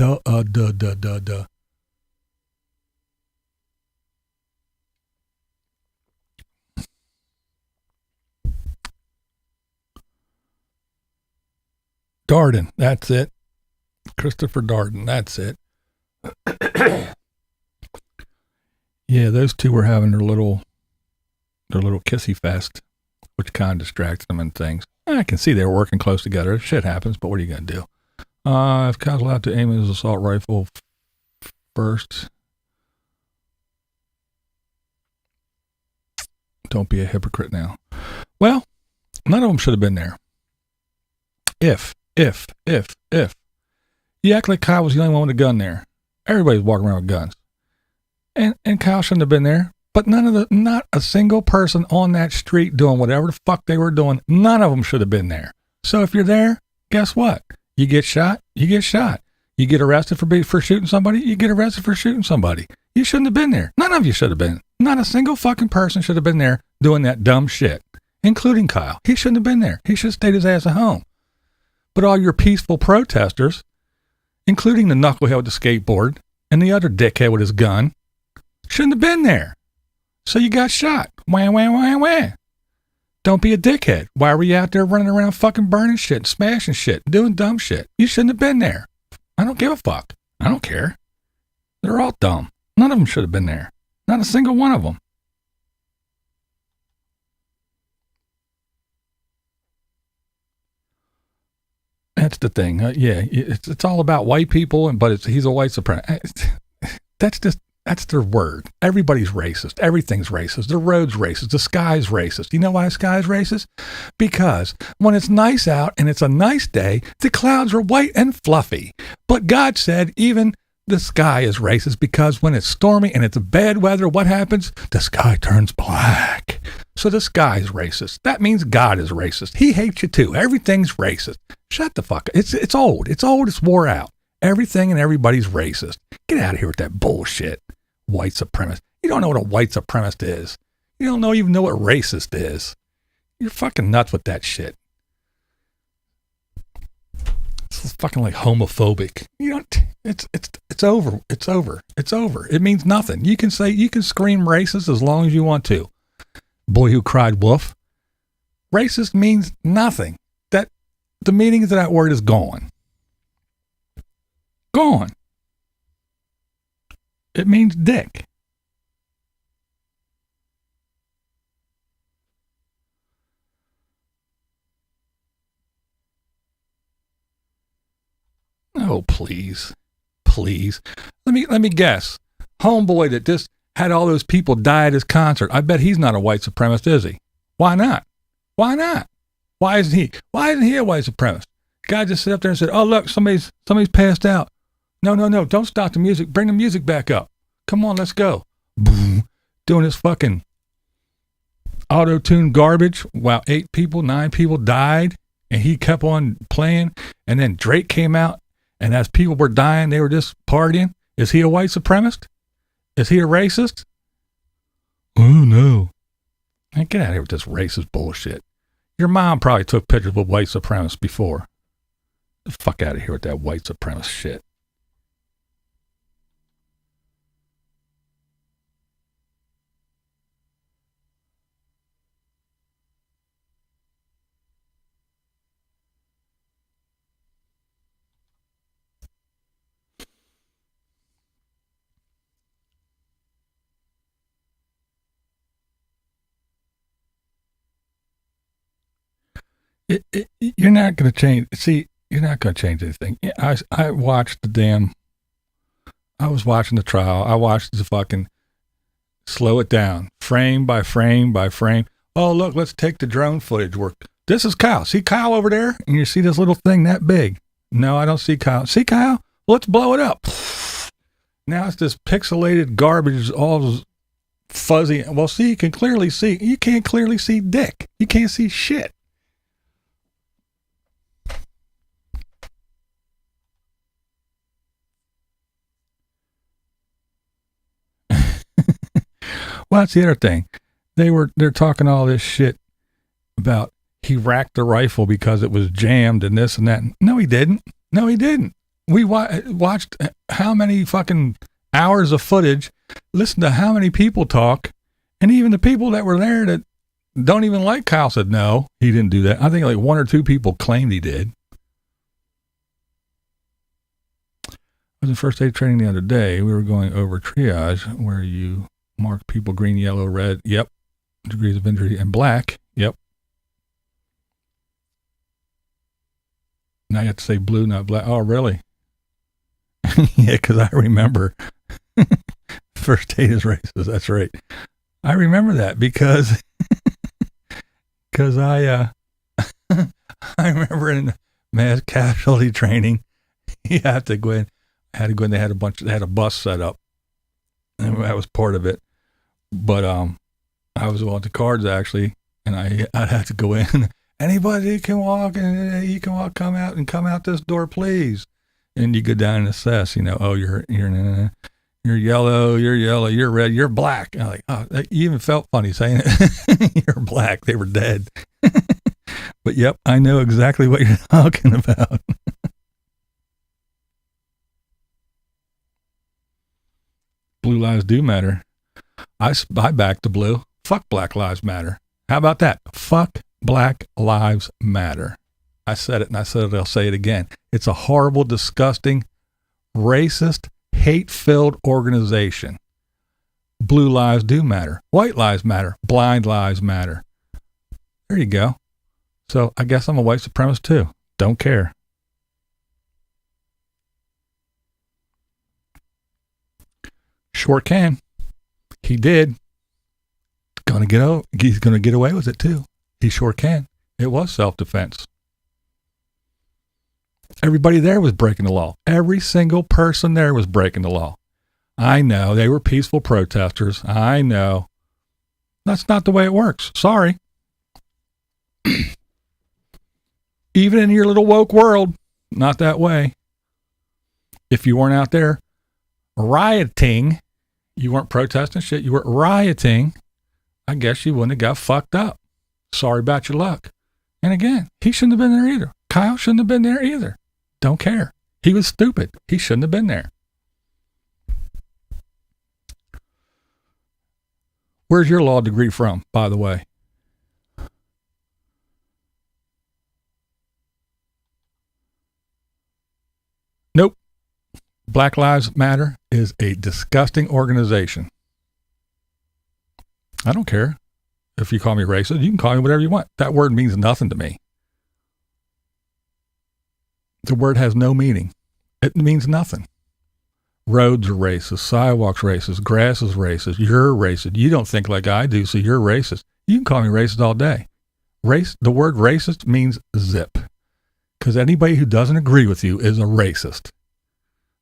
Speaker 1: Darden, that's it. Christopher Darden, that's it. Yeah, those two were having their little kissy fest, which kind of distracts them and things. I can see they were working close together. Shit happens, but what are you going to do? If Kyle's allowed to aim his assault rifle first, don't be a hypocrite now. Well, none of them should have been there. If. You act like Kyle was the only one with a gun there. Everybody's walking around with guns. And Kyle shouldn't have been there. But not a single person on that street doing whatever the fuck they were doing, none of them should have been there. So if you're there, guess what? You get shot, you get shot. You get arrested for shooting somebody, you get arrested for shooting somebody. You shouldn't have been there. None of you should have been. Not a single fucking person should have been there doing that dumb shit, including Kyle. He shouldn't have been there. He should have stayed his ass at home. But all your peaceful protesters, including the knucklehead with the skateboard and the other dickhead with his gun, shouldn't have been there. So you got shot. Wah, wah, wah, wah. Don't be a dickhead. Why were you out there running around fucking burning shit, smashing shit, doing dumb shit? You shouldn't have been there. I don't give a fuck. I don't care. They're all dumb. None of them should have been there. Not a single one of them. That's the thing. Yeah, it's all about white people, but he's a white supremacist. That's their word. Everybody's racist. Everything's racist. The road's racist. The sky's racist. You know why the sky's racist? Because when it's nice out and it's a nice day, the clouds are white and fluffy. But God said even the sky is racist because when it's stormy and it's bad weather, what happens? The sky turns black. So the sky's racist. That means God is racist. He hates you too. Everything's racist. Shut the fuck up. It's old. It's old. It's wore out. Everything and everybody's racist. Get out of here with that bullshit. White supremacist. You don't know what a white supremacist is. You don't even know what racist is. You're fucking nuts with that shit. It's fucking like homophobic. You don't. It's over. It's over. It's over. It means nothing. You can scream racist as long as you want to. Boy who cried wolf. Racist means nothing. The meaning of that word is gone. Gone. It means dick. Oh, please. Please. Let me guess. Homeboy that just had all those people die at his concert. I bet he's not a white supremacist, is he? Why not? Why not? Why isn't he a white supremacist? Guy just sit up there and said, "Oh, look, somebody's passed out." No, don't stop the music. Bring the music back up. Come on, let's go. Boom. Doing this fucking auto-tune garbage while 9 people died, and he kept on playing. And then Drake came out, and as people were dying, they were just partying. Is he a white supremacist? Is he a racist? Oh, no. Man, get out of here with this racist bullshit. Your mom probably took pictures with white supremacists before. The fuck out of here with that white supremacist shit. You're not going to change. See, you're not going to change anything. I watched I was watching the trial. I watched the fucking slow it down, frame by frame by frame. Oh, look, let's take the drone footage work. This is Kyle. See Kyle over there? And you see this little thing that big. No, I don't see Kyle. See Kyle? Let's blow it up. Now it's this pixelated garbage, all fuzzy. Well, see, you can clearly see. You can't clearly see dick. You can't see shit. Well, that's the other thing. They're talking all this shit about he racked the rifle because it was jammed and this and that. No, he didn't. No, he didn't. We watched how many fucking hours of footage, listened to how many people talk, and even the people that were there that don't even like Kyle said, no, he didn't do that. I think like 1 or 2 people claimed he did. I was in first aid training the other day. We were going over triage where you mark people green, yellow, red. Yep. Degrees of injury and black. Yep. Now you have to say blue, not black. Oh, really? Yeah, because I remember first aid is racist. That's right. I remember that because I remember in mass casualty training, you have to go in. I had to go in. They had a bus set up, and that was part of it. But I was on the cards actually, and I had to go in. Anybody can walk, and you can walk. Come out this door, please. And you go down and assess. Oh, you're yellow, you're red, you're black. And I'm like, oh, you even felt funny saying it. You're black. They were dead. But yep, I know exactly what you're talking about. Blue lives do matter. I back the blue. Fuck Black Lives Matter. How about that? Fuck Black Lives Matter. I said it, and I said it, I'll say it again. It's a horrible, disgusting, racist, hate-filled organization. Blue lives do matter. White lives matter. Blind lives matter. There you go. So I guess I'm a white supremacist too. Don't care. Sure can. He did. He's gonna get away with it too. He sure can. It was self-defense. Everybody there was breaking the law. Every single person there was breaking the law. I know they were peaceful protesters. I know. That's not the way it works. Sorry. Even in your little woke world, not that way. If you weren't out there rioting, you weren't protesting shit, you were rioting, I guess you wouldn't have got fucked up. Sorry about your luck. And again, he shouldn't have been there either. Kyle shouldn't have been there either. Don't care. He was stupid. He shouldn't have been there. Where's your law degree from, by the way? Nope. Black Lives Matter is a disgusting organization. I don't care if you call me racist. You can call me whatever you want. That word means nothing to me. The word has no meaning. It means nothing. Roads are racist. Sidewalks racist. Grass is racist. You're racist. You don't think like I do, so you're racist. You can call me racist all day. The word racist means zip. Because anybody who doesn't agree with you is a racist.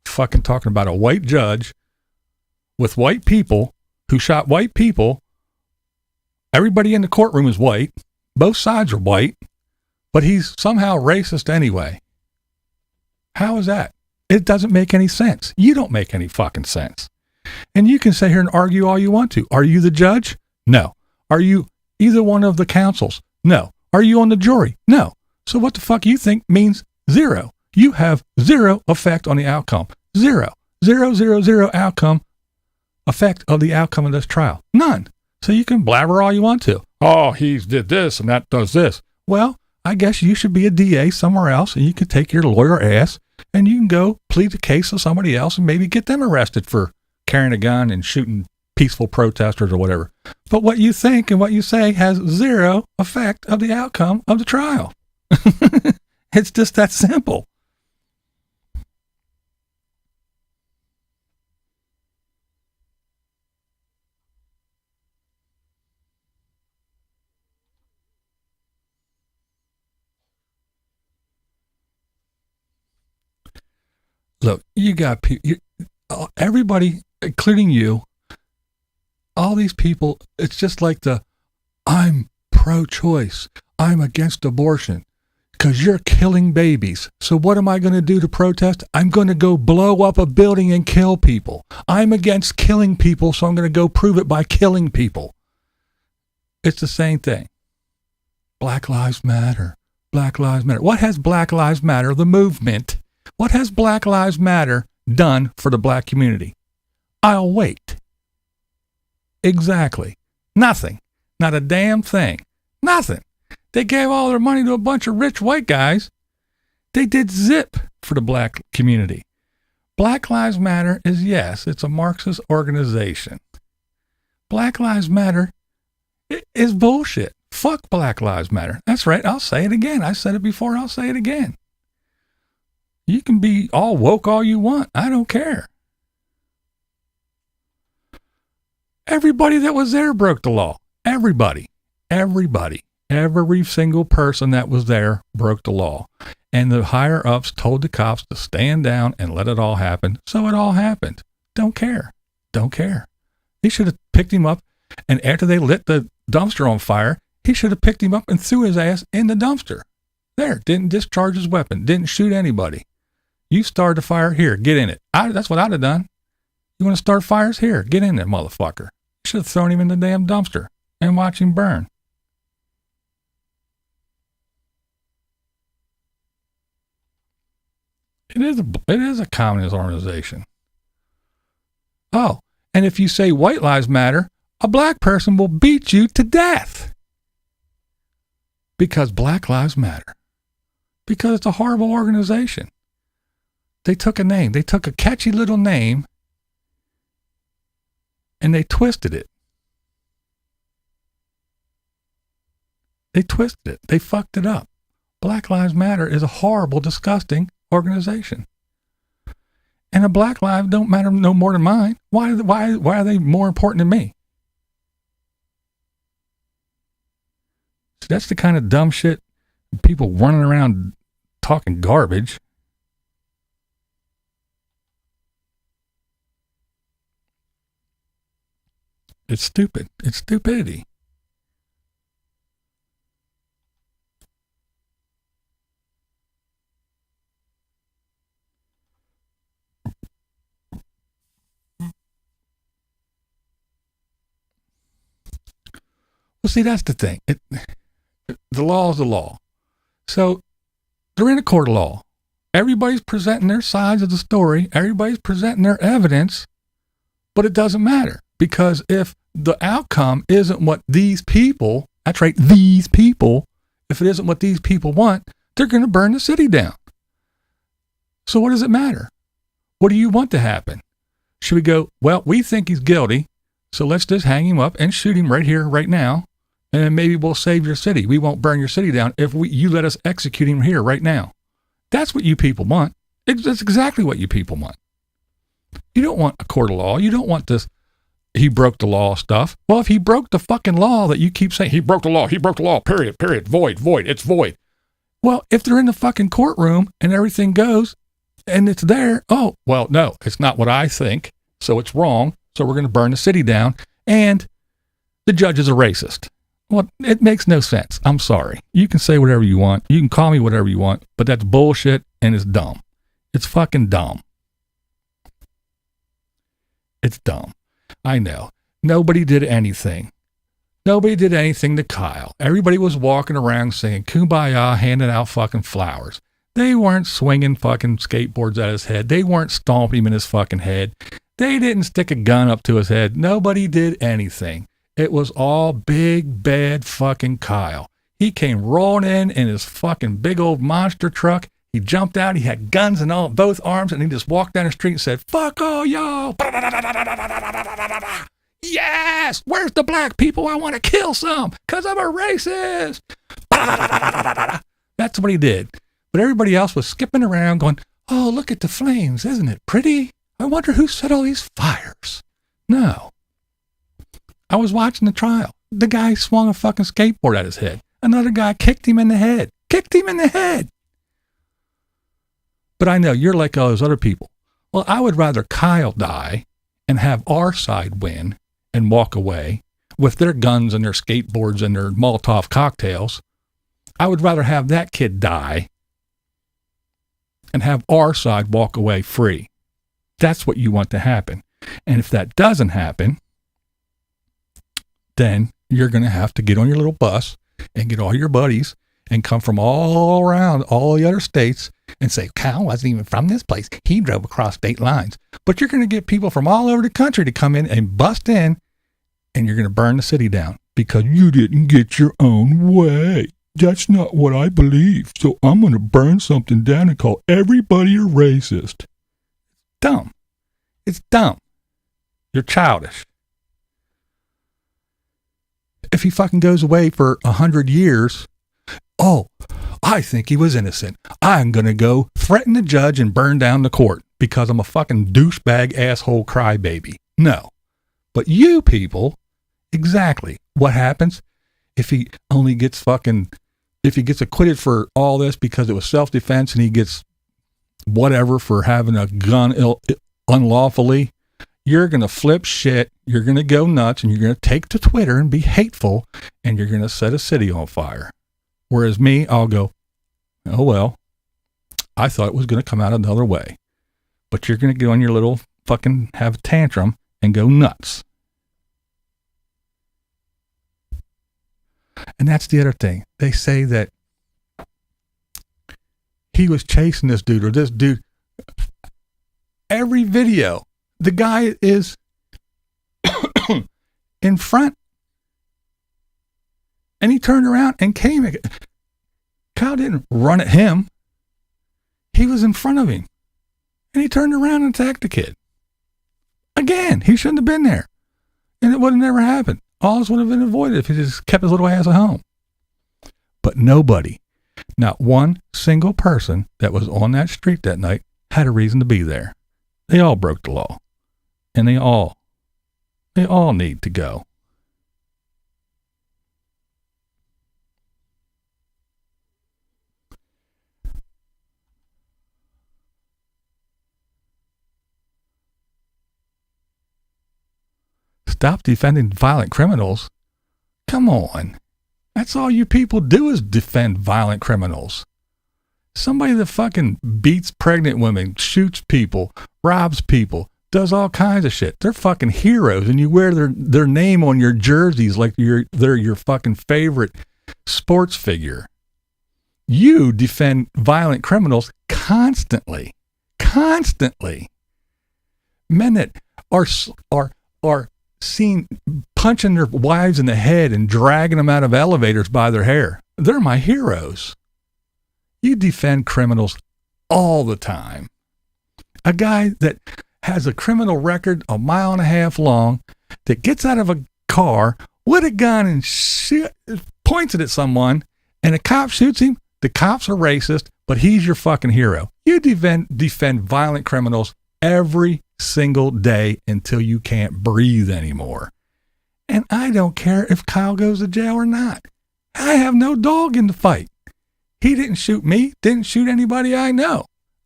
Speaker 1: Fucking talking about a white judge with white people who shot white people. Everybody in the courtroom is white. Both sides are white. But he's somehow racist anyway. How is that? It doesn't make any sense. You don't make any fucking sense. And you can sit here and argue all you want to. Are you the judge? No. Are you either one of the counsels? No. Are you on the jury? No. So what the fuck you think means zero? You have zero effect on the outcome. Zero. Zero, zero, zero outcome effect of the outcome of this trial. None. So you can blabber all you want to. Oh, he did this and that does this. Well, I guess you should be a DA somewhere else and you could take your lawyer ass and you can go plead the case of somebody else and maybe get them arrested for carrying a gun and shooting peaceful protesters or whatever. But what you think and what you say has zero effect of the outcome of the trial. It's just that simple. Look, you got people, everybody, including you, all these people, it's just like I'm pro-choice. I'm against abortion because you're killing babies. So what am I going to do to protest? I'm going to go blow up a building and kill people. I'm against killing people, so I'm going to go prove it by killing people. It's the same thing. Black Lives Matter. Black Lives Matter. What has Black Lives Matter, the movement, what has Black Lives Matter done for the black community? I'll wait. Exactly. Nothing. Not a damn thing. Nothing. They gave all their money to a bunch of rich white guys. They did zip for the black community. Black Lives Matter is, yes, it's a Marxist organization. Black Lives Matter is bullshit. Fuck Black Lives Matter. That's right. I'll say it again. I said it before. I'll say it again. You can be all woke all you want. I don't care. Everybody that was there broke the law. Everybody. Every single person that was there broke the law. And the higher ups told the cops to stand down and let it all happen. So it all happened. Don't care. He should have picked him up. And after they lit the dumpster on fire, he should have picked him up and threw his ass in the dumpster. There. Didn't discharge his weapon. Didn't shoot anybody. You started the fire. Here, get in it. That's what I'd have done. You want to start fires? Here, get in there, motherfucker. You should have thrown him in the damn dumpster and watch him burn. It is a communist organization. Oh, and if you say white lives matter, a black person will beat you to death. Because Black Lives Matter. Because it's a horrible organization. They took a name. They took a catchy little name and they twisted it. They twisted it. They fucked it up. Black Lives Matter is a horrible, disgusting organization. And a black life don't matter no more than mine. Why are they more important than me? So that's the kind of dumb shit, people running around talking garbage. It's stupid. It's stupidity. Well, see, that's the thing. The law is the law. So they're in a court of law. Everybody's presenting their sides of the story. Everybody's presenting their evidence, but it doesn't matter, because if the outcome isn't what these people, that's right, these people, if it isn't what these people want, they're going to burn the city down. So what does it matter? What do you want to happen? Should we go, well, we think he's guilty, so let's just hang him up and shoot him right here, right now, and then maybe we'll save your city. We won't burn your city down if you let us execute him here, right now. That's what you people want. That's exactly what you people want. You don't want a court of law. You don't want this, he broke the law stuff. Well, if he broke the fucking law that you keep saying, he broke the law, period, void, it's void. Well, if they're in the fucking courtroom and everything goes and it's there, oh, well, no, it's not what I think, so it's wrong, so we're going to burn the city down, and the judge is a racist. Well, it makes no sense. I'm sorry. You can say whatever you want. You can call me whatever you want, but that's bullshit and it's dumb. It's fucking dumb. It's dumb. I know. Nobody did anything. Nobody did anything to Kyle. Everybody was walking around saying kumbaya, handing out fucking flowers. They weren't swinging fucking skateboards at his head. They weren't stomping him in his fucking head. They didn't stick a gun up to his head. Nobody did anything. It was all big, bad fucking Kyle. He came rolling in his fucking big old monster truck. He jumped out. He had guns in both arms, and he just walked down the street and said, "Fuck all y'all. Yes, where's the black people? I want to kill some because I'm a racist." That's what he did. But everybody else was skipping around going, "Oh, look at the flames. Isn't it pretty? I wonder who set all these fires." No. I was watching the trial. The guy swung a fucking skateboard at his head. Another guy kicked him in the head. But I know you're like all those other people. Well, I would rather Kyle die and have our side win and walk away with their guns and their skateboards and their Molotov cocktails. I would rather have that kid die and have our side walk away free. That's what you want to happen. And if that doesn't happen, then you're going to have to get on your little bus and get all your buddies and come from all around all the other states and say, Kyle wasn't even from this place. He drove across state lines. But you're going to get people from all over the country to come in and bust in, and you're going to burn the city down because you didn't get your own way. That's not what I believe. So I'm going to burn something down and call everybody a racist. Dumb. It's dumb. You're childish. If he fucking goes away for 100 years, oh, I think he was innocent. I'm going to go threaten the judge and burn down the court because I'm a fucking douchebag asshole crybaby. No. But you people, exactly. What happens if he only gets if he gets acquitted for all this because it was self-defense and he gets whatever for having a gun unlawfully? You're going to flip shit, you're going to go nuts, and you're going to take to Twitter and be hateful, and you're going to set a city on fire. Whereas me, I'll go, oh, well, I thought it was going to come out another way. But you're going to get on your little fucking have a tantrum and go nuts. And that's the other thing. They say that he was chasing this dude or this dude. Every video, the guy is in front, and he turned around and came. Kyle didn't run at him. He was in front of him, and he turned around and attacked the kid. Again, he shouldn't have been there, and it would have never happened. All this would have been avoided if he just kept his little ass at home. But nobody, not one single person that was on that street that night had a reason to be there. They all broke the law. And they all need to go. Stop defending violent criminals. Come on. That's all you people do is defend violent criminals. Somebody that fucking beats pregnant women, shoots people, robs people, does all kinds of shit. They're fucking heroes, and you wear their name on your jerseys like they're your fucking favorite sports figure. You defend violent criminals constantly. Constantly. Men that are seen punching their wives in the head and dragging them out of elevators by their hair. They're my heroes. You defend criminals all the time. A guy that has a criminal record 1.5 miles long that gets out of a car with a gun and points it at someone and a cop shoots him, the cops are racist, but he's your fucking hero. You defend violent criminals every single day until you can't breathe anymore. And I don't care if Kyle goes to jail or not. I have no dog in the fight. He didn't shoot me, didn't shoot anybody I know.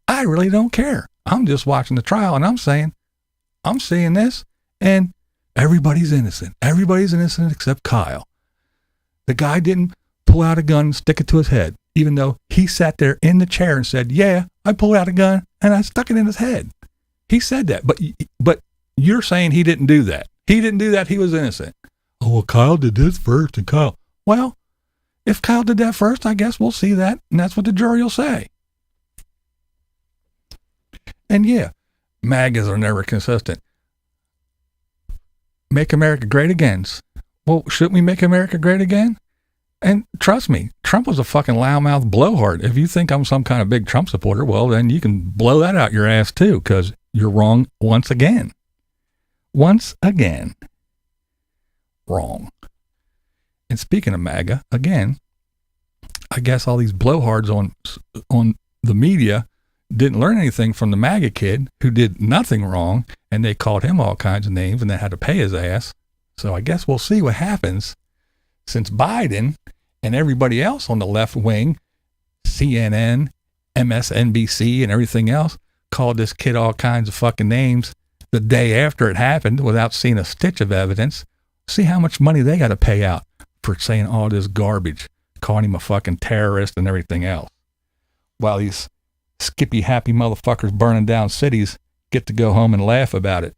Speaker 1: I really don't care. I'm just watching the trial and I'm seeing this, and everybody's innocent. Everybody's innocent except Kyle. The guy didn't pull out a gun and stick it to his head, even though he sat there in the chair and said, yeah, I pulled out a gun and I stuck it in his head. He said that, but you're saying he didn't do that. He didn't do that. He was innocent. Oh, well, Kyle did this first and Kyle. Well, if Kyle did that first, I guess we'll see that, and that's what the jury will say. And yeah, MAGAs are never consistent. Make America great again. Well, shouldn't we make America great again? And trust me, Trump was a fucking loudmouth blowhard. If you think I'm some kind of big Trump supporter, well, then you can blow that out your ass too, because you're wrong once again. Once again. Wrong. And speaking of MAGA, again, I guess all these blowhards on the media didn't learn anything from the MAGA kid who did nothing wrong, and they called him all kinds of names and they had to pay his ass. So I guess we'll see what happens, since Biden and everybody else on the left wing, CNN, MSNBC, and everything else, called this kid all kinds of fucking names the day after it happened without seeing a stitch of evidence. See how much money they got to pay out for saying all this garbage, calling him a fucking terrorist and everything else. While these skippy happy motherfuckers burning down cities get to go home and laugh about it,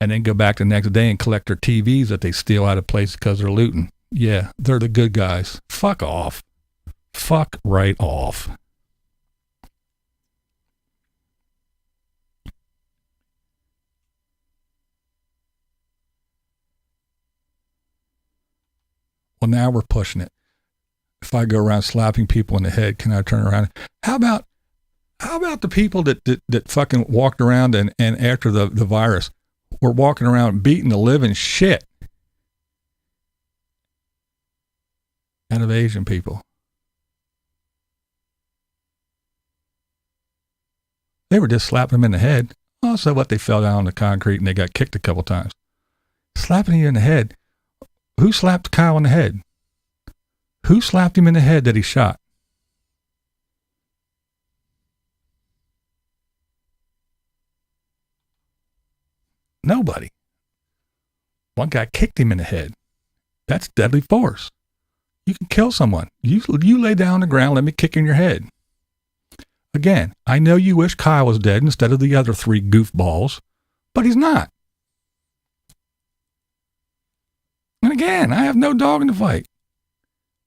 Speaker 1: and then go back the next day and collect their TVs that they steal out of places because they're looting. Yeah, they're the good guys. Fuck off. Fuck right off. Well, now we're pushing it. If I go around slapping people in the head, can I turn around? How about the people that fucking walked around and after the virus were walking around beating the living shit out of Asian people? They were just slapping them in the head. Oh, so what? They fell down on the concrete and they got kicked a couple times. Slapping you in the head. Who slapped Kyle in the head? Who slapped him in the head that he shot? Nobody. One guy kicked him in the head. That's deadly force. You can kill someone. You lay down on the ground, let me kick in your head. Again, I know you wish Kyle was dead instead of the other 3 goofballs, but he's not. And again, I have no dog in the fight.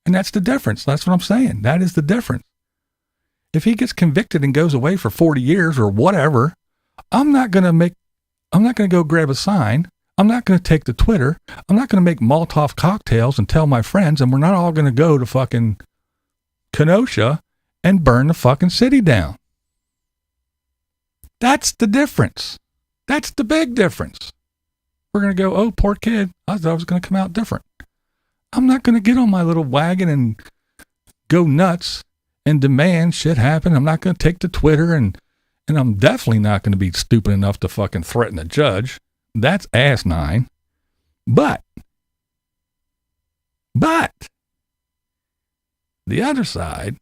Speaker 1: And that's the difference. That's what I'm saying. That is the difference. If he gets convicted and goes away for 40 years or whatever, I'm not going to go grab a sign. I'm not going to take to Twitter. I'm not going to make Molotov cocktails and tell my friends, and we're not all going to go to fucking Kenosha and burn the fucking city down. That's the difference. That's the big difference. We're going to go, oh, poor kid. I thought it was going to come out different. I'm not going to get on my little wagon and go nuts and demand shit happen. I'm not going to take to Twitter and And I'm definitely not going to be stupid enough to fucking threaten a judge. That's asinine. But the other side,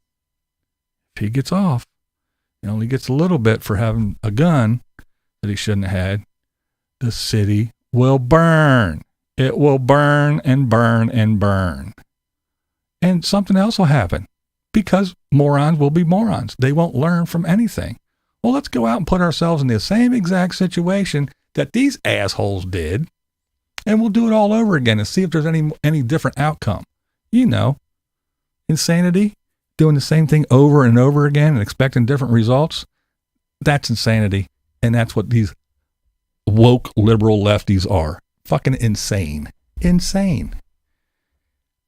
Speaker 1: if he gets off, he only gets a little bit for having a gun that he shouldn't have had, the city will burn. It will burn and burn and burn. And something else will happen because morons will be morons. They won't learn from anything. Well, let's go out and put ourselves in the same exact situation that these assholes did, and we'll do it all over again and see if there's any different outcome. You know, insanity, doing the same thing over and over again and expecting different results. That's insanity. And that's what these woke liberal lefties are. Fucking insane. Insane.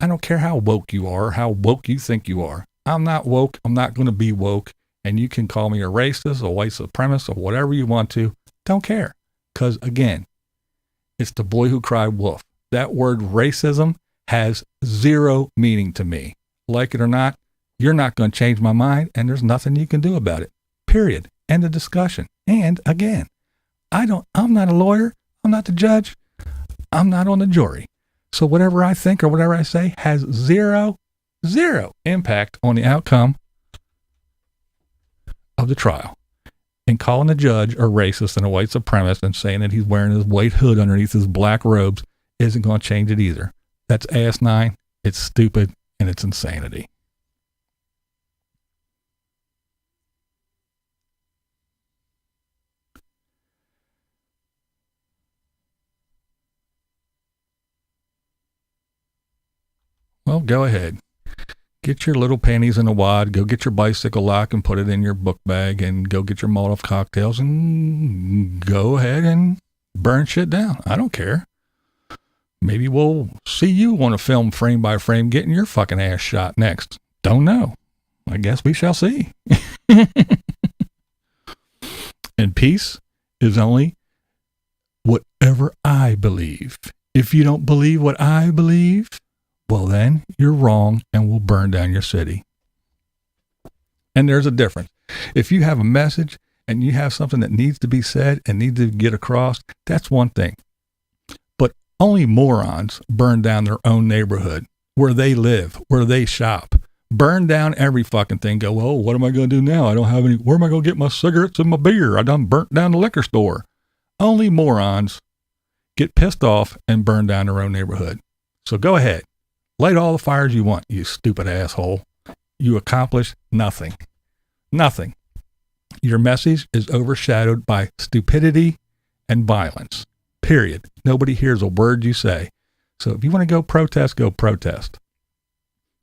Speaker 1: I don't care how woke you are, how woke you think you are. I'm not woke. I'm not going to be woke. And you can call me a racist, a white supremacist, or whatever you want to. Don't care. Because again, it's the boy who cried wolf. That word racism has zero meaning to me. Like it or not, you're not going to change my mind, and there's nothing you can do about it. Period. End of discussion. And again, I'm not a lawyer. I'm not the judge. I'm not on the jury. So whatever I think or whatever I say has zero impact on the outcome of the trial. And calling the judge a racist and a white supremacist and saying that he's wearing his white hood underneath his black robes isn't going to change it either. That's asinine, it's stupid, and it's insanity. Well, go ahead. Get your little panties in a wad, go get your bicycle lock and put it in your book bag, and go get your Molotov cocktails and go ahead and burn shit down. I don't care. Maybe we'll see you on a film frame by frame getting your fucking ass shot next. Don't know. I guess we shall see. And peace is only whatever I believe. If you don't believe what I believe, well then you're wrong and we'll burn down your city. And there's a difference. If you have a message and you have something that needs to be said and needs to get across, that's one thing. But only morons burn down their own neighborhood, where they live, where they shop. Burn down every fucking thing. Go, well, what am I going to do now? I don't have any, where am I going to get my cigarettes and my beer? I done burnt down the liquor store. Only morons get pissed off and burn down their own neighborhood. So go ahead. Light all the fires you want, you stupid asshole. You accomplish nothing. Nothing. Your message is overshadowed by stupidity and violence. Period. Nobody hears a word you say. So if you want to go protest, go protest.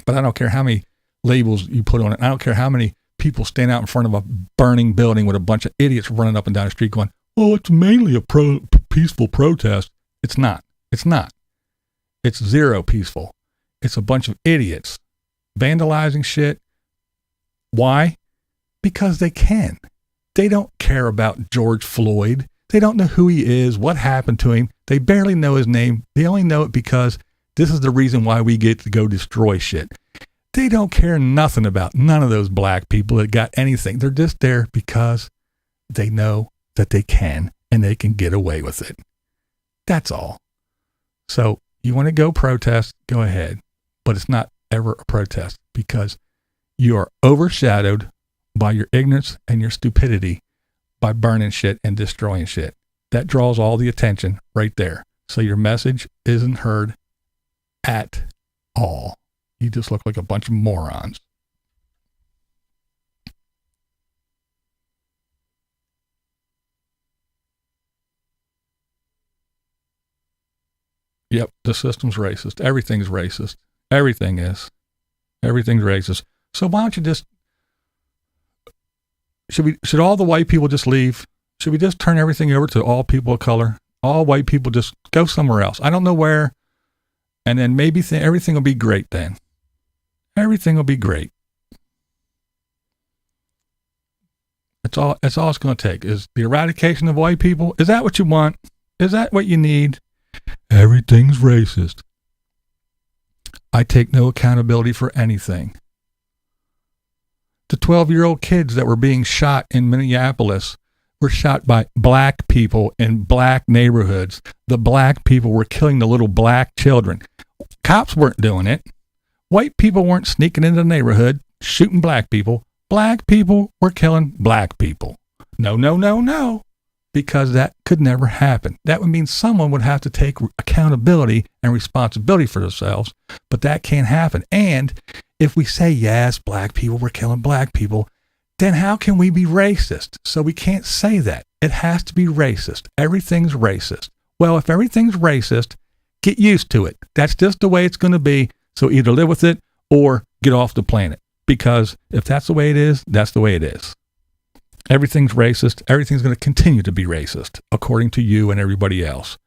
Speaker 1: But I don't care how many labels you put on it. I don't care how many people stand out in front of a burning building with a bunch of idiots running up and down the street going, oh, it's mainly a peaceful protest. It's not. It's not. It's zero peaceful. It's a bunch of idiots vandalizing shit. Why? Because they can. They don't care about George Floyd. They don't know who he is, what happened to him. They barely know his name. They only know it because this is the reason why we get to go destroy shit. They don't care nothing about none of those black people that got anything. They're just there because they know that they can and they can get away with it. That's all. So you want to go protest, go ahead. But it's not ever a protest because you are overshadowed by your ignorance and your stupidity by burning shit and destroying shit. That draws all the attention right there. So your message isn't heard at all. You just look like a bunch of morons. Yep, the system's racist. Everything's racist. Everything is. Everything's racist. So why don't you just, should all the white people just leave? Should we just turn everything over to all people of color? All white people just go somewhere else. I don't know where. And then maybe everything will be great then. Everything will be great. That's all it's going to take is the eradication of white people. Is that what you want? Is that what you need? Everything's racist. I take no accountability for anything. The 12-year-old kids that were being shot in Minneapolis were shot by black people in black neighborhoods. The black people were killing the little black children. Cops weren't doing it. White people weren't sneaking into the neighborhood shooting black people. Black people were killing black people. No, no, no, no. Because that could never happen. That would mean someone would have to take accountability and responsibility for themselves, but that can't happen. And if we say, yes, black people were killing black people, then how can we be racist? So we can't say that. It has to be racist. Everything's racist. Well, if everything's racist, get used to it. That's just the way it's going to be. So either live with it or get off the planet. Because if that's the way it is, that's the way it is. Everything's racist. Everything's going to continue to be racist, according to you and everybody else.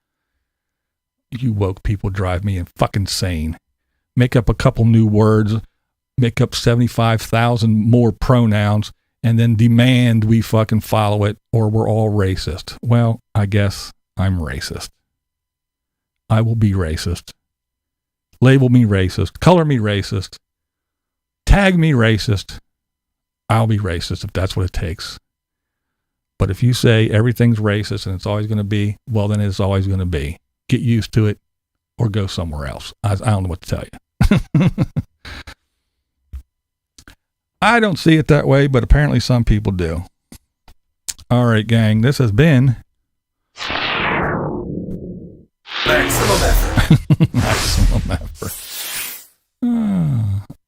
Speaker 1: You woke people drive me fucking insane. Make up a couple new words, make up 75,000 more pronouns, and then demand we fucking follow it or we're all racist. Well, I guess I'm racist. I will be racist. Label me racist. Color me racist. Tag me racist. I'll be racist if that's what it takes. But if you say everything's racist and it's always going to be, well, then it's always going to be. Get used to it or go somewhere else. I don't know what to tell you. I don't see it that way, but apparently some people do. All right, gang, this has been
Speaker 4: Maximum effort.
Speaker 1: Maximum effort.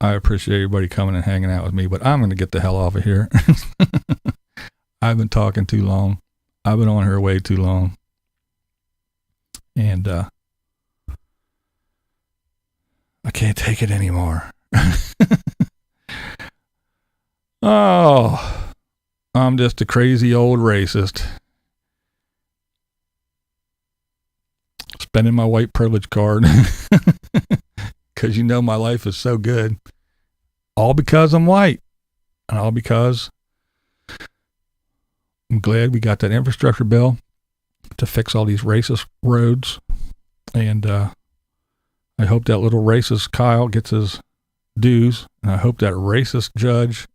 Speaker 1: I appreciate everybody coming and hanging out with me, but I'm going to get the hell off of here. I've been talking too long. I've been on here way too long. And I can't take it anymore. Oh, I'm just a crazy old racist. Spending my white privilege card. Because you know my life is so good. All because I'm white. And all because I'm glad we got that infrastructure bill to fix all these racist roads. And I hope that little racist Kyle gets his dues. And I hope that racist judge.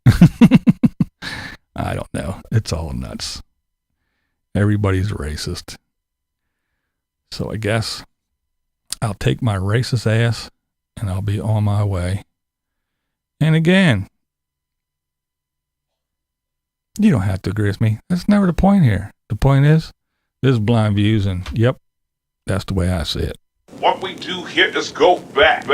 Speaker 1: I don't know. It's all nuts. Everybody's racist. So I guess I'll take my racist ass and I'll be on my way. And again, you don't have to agree with me. That's never the point here. The point is, this is Blind Views, and yep, that's the way I see it.
Speaker 4: What we do here is go back.